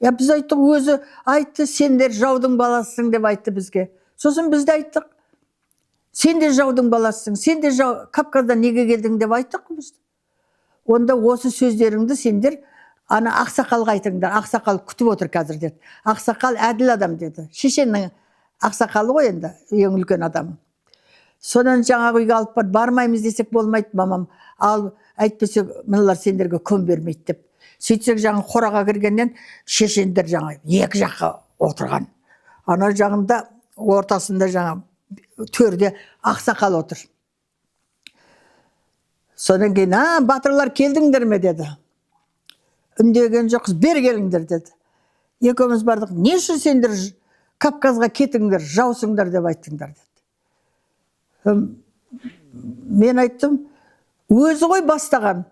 Біз айттық, өзі айтты: сендер жаудың баласысың деп айтты бізге. Сосын біз де айттық: сен де жаудың баласысың, сен де Кавказдан неге келдің деп айттық біз. Онда осы сөздеріңді сендер ана ақсақалға айтыңдар, ақсақал күтіп отыр қазір деді. Ақсақал әділ адам деді. Шешеннің ақсақалы ғой енді, ең үлкен адамы. Содан жаңағы үйге алып бармаймыз десек болмайды, мамам ал әйтпесе мыналар сендерге көн бермейді деп. Сөйтсек жаңа қораға кіргеннен шешендер жаңа екі жаққа отырған. Ана жағында ортасында жаңа төрде ақсақал отыр. Содан кейін: батырлар келдіңдер ме деді. Үндеген жоқпыз, бер келіңдер деді. Екеуміз бардық: не үшін сендер Кавказға кетіңдер, жаусыңдар деп айттыңдар деді. Мен айттым: өзі ғой бастаған,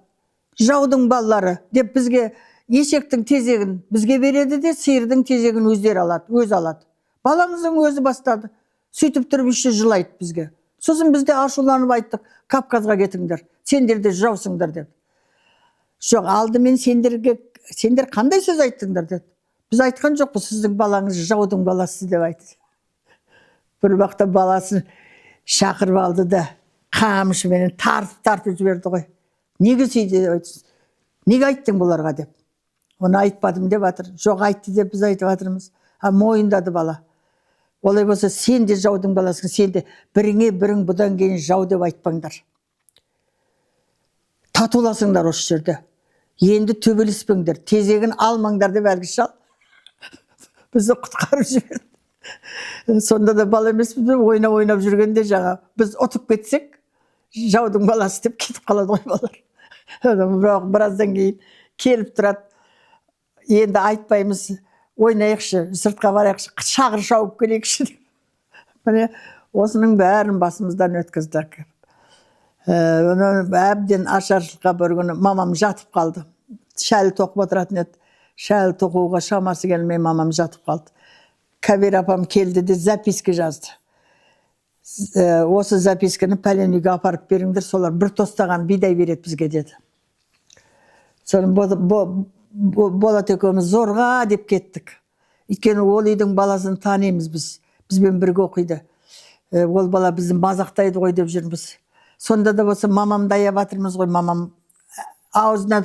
жаудың балалары деп бізге ешектің тезегін бізге береді де, сиырдың тезегін өздері алады, өзі алады. Баламыздың өзі бастады. Сөйтіп тұрып еще жылайды бізге. Сосын бізде ашуланып айттық: Кавказға кетіңдер, сендер де жаусыңдар деді. Жоқ, алдымен сендер қандай сөз айттыңдар деді. Біз айтқан жоқпыз, сіздің балаңыз жаудың баласы деп айтты. Бір уақытта баласын шақырып алды да қамшымен тартып жіберді ғой. Неге сөйді деп айтты. Неге айттың бұларға деп. Оны айтпадым деп жатыр. Жоқ, айтты деп біз айтып жатырмыз. Мойындады бала. Олай болса сен де жаудың баласың, сен де біріңе бірің бұдан кейін жау деп айтпаңдар. Татуласыңдар осы жерде. Енді төбелеспеңдер, тезегін алмаңдар деп әлгі шал бізді құтқарып жіберді. Сонда да бала емеспіз, ойнап жүргенде жаңа біз ұтып кетсек, жаудың баласы деп кетіп қалады ғой балалар. Бірақ біраздан кейін келіп тұрады: енді айтпаймыз, ойнайықшы, сыртқа барайықшы, шағыр шауып келейікші деп. Міне осының бәрін басымыздан өткіздік. Әбден ашаршылыққа бір күні мамам жатып қалды. Шәлі тоқып отыратын еді. Шәлі тоқуға шамасы келмей мамам жатып қалды. Кәбир апам келді де записка жазды. Осы записканы пәлен үйге апарып беріңдер, солар бір тостаған бидай береді бізге деді. Соны Болат екеуміз зорға деп кеттік. Өйткені ол үйдің баласын танимыз біз. Бізбен бірге оқиды. Ол бала бізді мазақтайды ғой деп жүрміз. Сонда да болса мамамды аяп жатырмыз ғой. Мамам аузына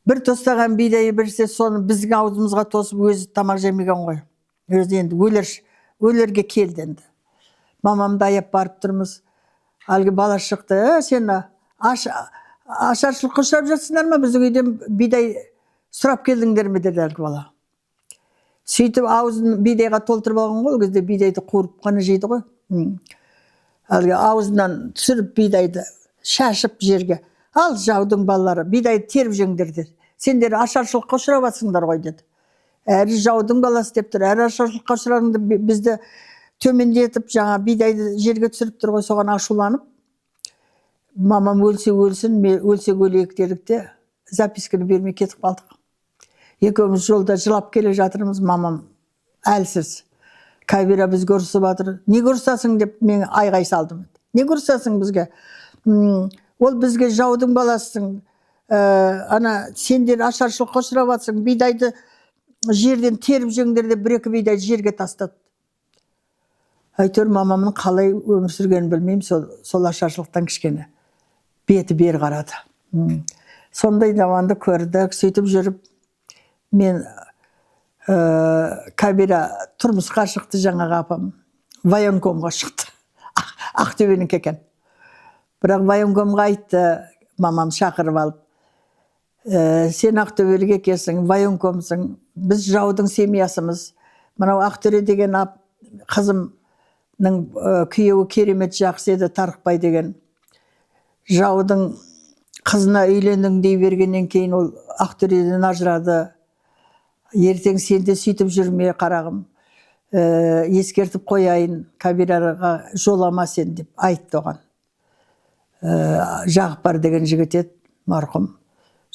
бір тостаған бидайы берсе, соны біздің аузымызға тосып өзі тамақ жемеген ғой. Өзі енді өлерге келді енді. Мамамды аяп барып тұрмыз. Әлгі бала шықты: сен ашаршылыққа ұшырап жатсыңдар ма? Біздің үйден бидай сұрап келдіңдер ме деді әлгі бала. Сөйтіп аузын бидайға толтырып алған ғой, ол кезде бидайды қуырып қана жейді ғой. Әлгі аузынан түсіріп бидайды шашып жерге: ал жаудың балалары, бидайды теріп жеңдер деді. Сендер ашаршылыққа ұшырап жатсыңдар ғой деді. Әрі жаудың баласы деп тұр, әрі ашаршылыққа ұшырағыңды бізді төмендетіп жаңа бидайды жерге түсіріп тұр ғой. Соған ашуланып мамам өлсе өлсін, өлсек өлейік дедік те записканы бермей кетіп қалдық. Екеуміз жолда жылап келе жатырмыз, мамам әлсіз. Кабира біз көрісіп жатыр. Не көрсасың деп мен айғай салдым. Не көрсасың бізге? Ол бізге жаудың баласысың. Ана сендер ашаршылыққа ұшырап жатсың. Бидайды жерден теріп жеңдер деп бір-екі бидайды жерге тастады. Әйтеуір мамамның қалай өмір сүргенін білмеймін, сол ашаршылықтан кішкене беті бері қарады. Сондай заманды көрдік, сөйтіп жүріп, мен Кабира тұрмысқа шықты, жаңағы апам военкомға шықты. Ақтөбенің екен. Бірақ военкомға айтты, мамам шақырып алып, сен Ақтөбелік екенсің, военкомсың, біз жаудың семьясымыз. Мынау Ақтөре деген қызымның күйеуі керемет жақсы еді, Тарықбай деген. Жаудың қызына үйлендің дей бергеннен кейін ол Ақтөреден ажырады. Ертең сен де сөйтіп жүрме, қарағым. Ескертіп қояйын, Кабираға жолама сен деп айтты оған. Жағыпар деген жігіт еді, марқұм.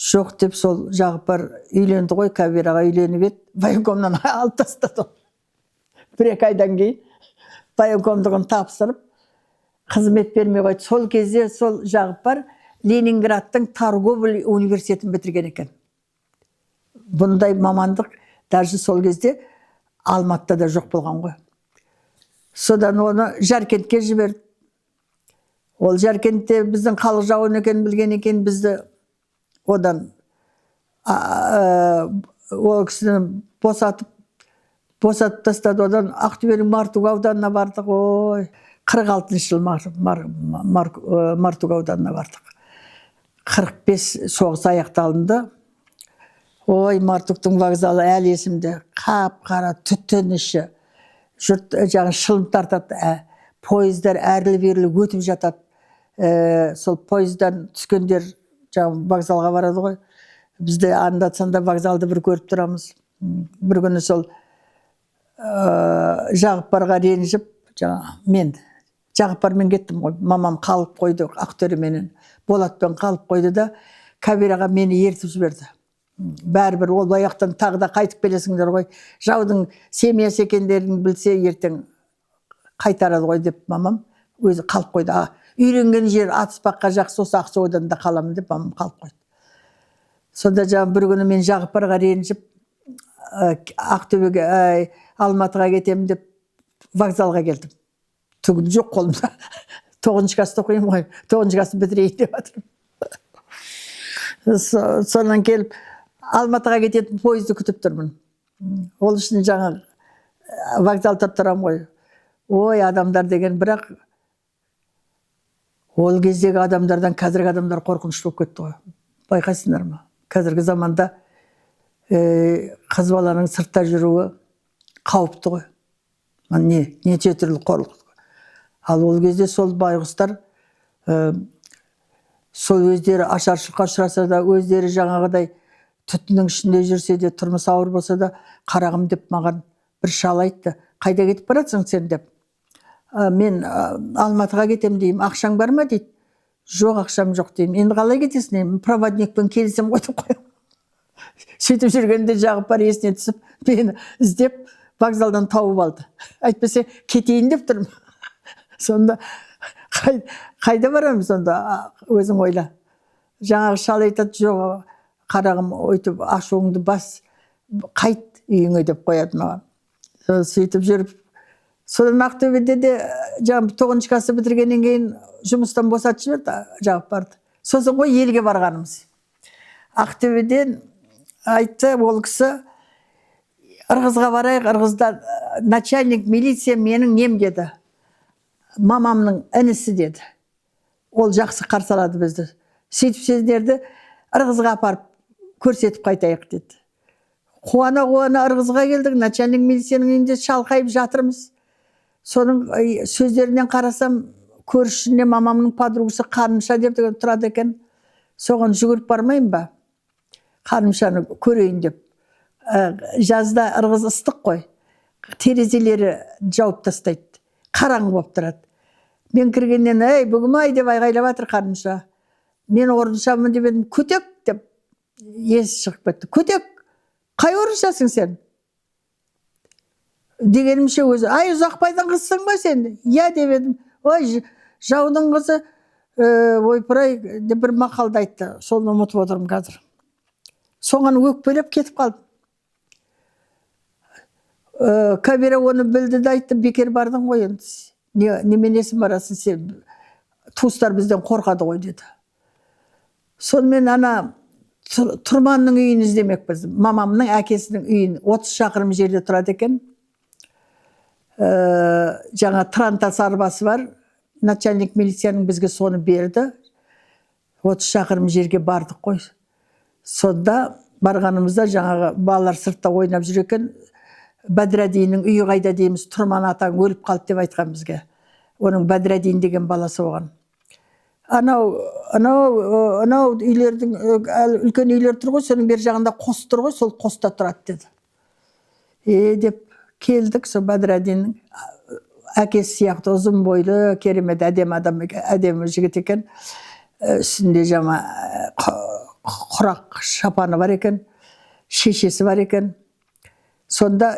Жоқ деп сол Жағыпар үйленді ғой, Кабираға үйленіп еді. Военкомнан алып тастады. Бір-екі айдан кейін военкомдығын тапсырып, қызмет бермей қойды. Сол кезде сол Жағыпар Ленинградтың торговля университетін бітірген екен. Бұндай мамандық даже сол кезде Алматыда да жоқ болған ғой. Содан оны Жаркентке жіберді. Ол Жаркентте біздің халық жауын екенін білген екен, бізді одан ол кісіні босатып тастады. Одан Ақтөбенің Мартуг ауданына бардық. Ой, 46 жыл Мартуг ауданына бардық. 45 соғыс аяқталынды. Ой, Мартугтың вокзалы әлі есімде. Қап-қара түтін іші. Жұрт жаңа шылым тартады. Пойыздар әрлі-берлі өтіп жатады. Сол пойыздан түскендер жаңа вокзалға барады ғой. Бізде анда-санда вокзалды бір көріп тұрамыз. Бір күні сол Жағыпарға ренжіп, мен Жағыпармен кеттім ғой. Мамам қалып қойды, Ақтөременен. Болатпен қалып қойды да, Кабираға мені ертіп жіберді. Бәрібір ол аяқтан тағы да қайтып келесіңдер ғой. Жаудың семьясы екендерін білсе, ертең қайтарады ғой деп мамам өзі қалып қойды. Үйренген жер Атыспаққа жақсы, осы Ақсудан да қаламын деп мамам қалып қойды. Сонда бір күні мен Жағыпарға ренжіп, Ақтөбеге, Алматыға кетемін деп вокзалға келдім. Түгін жоқ қолымда. 9-шы класста оқимын ғой. 9-шы класты бітірейін деп жатырмын. Сонан келіп, Алматыға кететін пойызды күтіп тұрмын. Ол үшін жаңа вокзалда тұрам ғой. Ой, адамдар деген, бірақ ол кездегі адамдардан қазіргі адамдар қорқынышты болып кетті ғой. Байқайсыңдар ма? Қазіргі заманда қыз баланың сыртта жүруі қауіпті ғой. Неше түрлі қорлық. Ал ол кезде сол байғұстар сол өздері ашаршылыққа ұшыраса да, өздері жаңағыдай түтіннің ішінде жүрсе де, тұрмыс ауыр болса да, қарағым деп маған бір шал айтты. Қайда кетіп баратсың сен деп. Мен Алматыға кетем деймін. Ақшаң бар ма дейді. Жоқ, ақшам жоқ деймін. Енді қалай кетесің деймін. Проводникпен келсем ғой деп қоямын. Сөйтіп жүргенде Жағыпар есіне түсіп, мені іздеп вокзалдан тауып алды. Әйтпесе кетейін деп тұрмын. Сонда қайда барамын сонда, өзің ойла. Жаңағы шал айтады, жоқ, қарағым, өйтіп ашуыңды бас, қайт үйіңе деп қояды маған. Сөйтіп жүріп, содан Ақтөбеде де 9-шы класты бітіргеннен кейін жұмыстан босатып жіберді Жағыпарды. Сосын ғой елге барғанымыз. Ақтөбеден айтты ол кісі, Ырғызға барайық, Ырғызда начальник милиция менің нем деді. Мамамның інісі деді. Ол жақсы қарсы алады бізді. Сөйтіп сендерді Ырғызға апарып көрсетіп қайтайық деді. Қуана-қуана Ырғызға келдік, начальник милицияның үйінде шалқайып жатырмыз. Соның сөздерінен қарасам, көршісіне мамамның подругасы Қанымша деп тұрады екен. Соған жүгіріп бармайын ба? Қанымшаны көрейін деп. Жазда Ырғыз ыстық қой. Терезелері жауып тастайды. Қараңғы болып тұрады. Мен кіргеннен, бүгін-ай деп айғайлап жатыр Қанымша. Мен орыншамын деп едім, көтек деп есі шығып кетті. Көтек, Қай орысшасың сен? Дегенімше өзі, ай Ұзақбайдың қызысың ба сен? Я деп едім. Ой, жаудың қызы, ойпырай деп бір мақалды айтты. Соны ұмытып отырмын қазір. Соған өкпелеп кетіп қалдым. Кабира оны білді де айтты, бекер бардың ғой енді. Неменесін барасың сен? Туыстар бізден қорқады ғой деді. Сонымен ана Тұрманның үйін іздемекпіз. Мамамның әкесінің үйін 30 шақырым жерде тұрады екен. Жаңа Трантас арбасы бар. Начальник милицияның бізге соны берді. 30 шақырым жерге бардық қой. Сонда барғанымызда жаңағы балалар сыртта ойнап жүр екен. Бәдірәдейінің үйі қайда дейміз, Тұрман атаң өліп қалды деп айтқан бізге. Оның Бәдірәдейін деген баласы оған. Анау үйлердің, үлкен үйлер тұр ғой, соның бер жағында қос тұр ғой, сол қоста тұрады деді. Деп келдік, сол Бәдірәдейінің әкесі сияқты ұзын бойлы, керемет әдемі адам, әдемі жігіт екен. Үстінде жама құрақ шапаны бар екен, шешесі бар екен. Сонда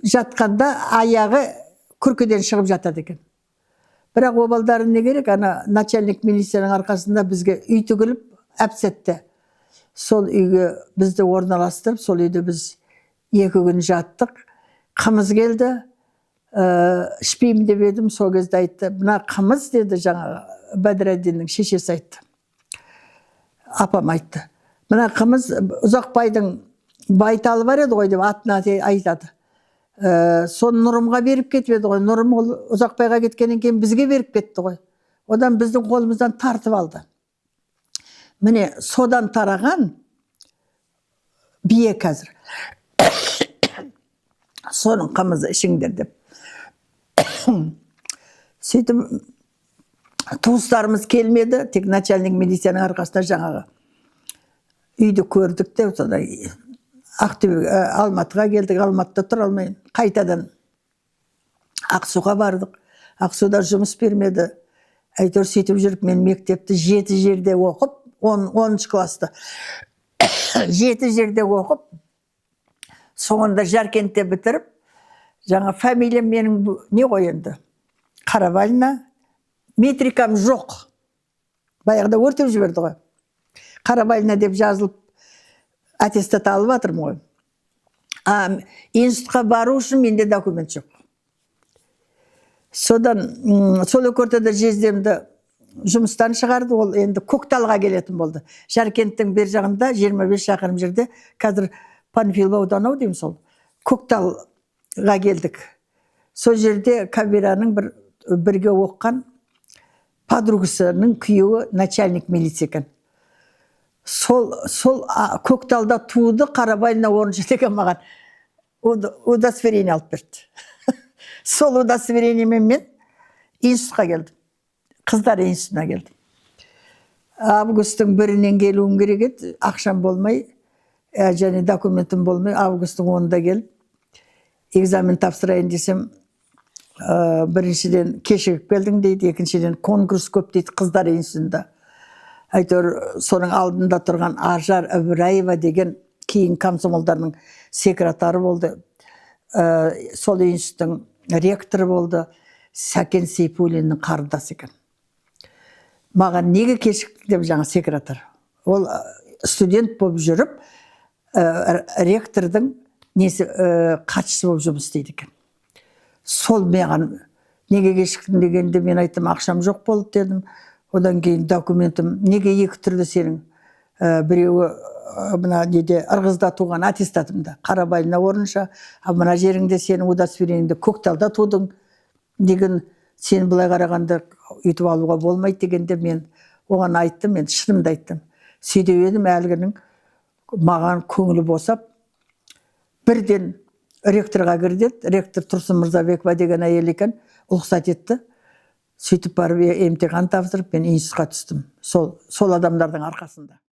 жатқанда аяғы күркеден шығып жатады екен. Бірақ обалдары не керек? Ана начальник милицияның арқасында бізге үй тігіліп, әпсетті. Сол үйге бізді орналастырып, сол үйде біз 2 күн жаттық. Қымыз келді. Ішпеймін деп едім, сол кезде айтты. Мына қымыз деді, жаңа Бәдірәддиннің шешесі айтты. Апам айтты. Мына қымыз Ұзақбайдың Байталы бар еді ғой деп атына айтады. Соны Нұрымға беріп кетіп еді ғой. Нұрым ол Ұзақбайға кеткеннен кейін бізге беріп кетті ғой. Одан біздің қолымыздан тартып алды. Міне содан тараған бие қазір. Соның қымызы ішіңдер деп. Сөйтіп туыстарымыз келмеді, тек начальник милицияның арқасында жаңағы үйді көрдік те, содан Алматыға келдік, Алматыда тұра алмайын. Қайтадан Ақсуға бардық. Ақсуда жұмыс бермеді. Әйтеуір сөйтіп жүріп, мен мектепті 7 жерде оқып, 10 класты 7 жерде оқып, соңында Жаркентте бітіріп, жаңа фамилиям менің не ғой енді? Қарабалина. Метрикам жоқ. Баяғыда өртеп жіберді ғой. Қарабалина деп жазылып, аттестат алып жатырмын ғой. Институтқа бару үшін менде документ жоқ. Содан сол өлкөртөдө жездемді жұмыстан шығарды, ол енді Көкталға келетін болды. Жаркенттің бер жағында 25 шақырым жерде, қазір Панфилов ауданы деймін сол. Көкталға келдік. Сол жерде Кабираның бірге оққан подругасының күйеуі начальник милиция екен. Сол Көкталда туды, Қарабалина 10 деген маған удостоверение алып берді. Сол удостоверениемен мен институтқа келдім. Қыздар институтына келдім. Августтың 1-нен келуім керек еді, ақшам болмай, және документім болмай, августтың 10-да келіп, экзамен тапсырайын десем, біріншіден кешігіп келдің дейді, екіншіден конкурс көп дейді қыздар институтында. Әйтеуір соның алдында тұрған Ажар Ыбыраева деген кейін комсомолдарының секретары болды. Сол институттың ректоры болды. Сәкен Сейфуллиннің қарындасы екен. Маған неге кешікті деп жаңа секретар. Ол студент болып жүріп, ректордың қатшысы болып жұмыс істейді екен. Сол маған неге кешіктің дегенде мен айттым, ақшам жоқ болды дедім. Одан кейін документім, неге 2 түрлі сенің? Біреуі мына неде Ырғызда туған аттестатымда, Қарабалина орынша, мына жеріңде сенің удостоверениеңде Көкталда тудың деген, сен былай қарағанда үйтіп алуға болмайды дегенде мен оған айттым, мен шынымды айттым. Сөйтіп едім, әлгінің маған көңілі босап, бірден ректорға кірді, ректор Тұрсын Мырзабекова деген әйел екен, ұлықсат етті. Сөйтіп барып емтихан тапсырып, мен институтқа түстім. Сол адамдардың арқасында.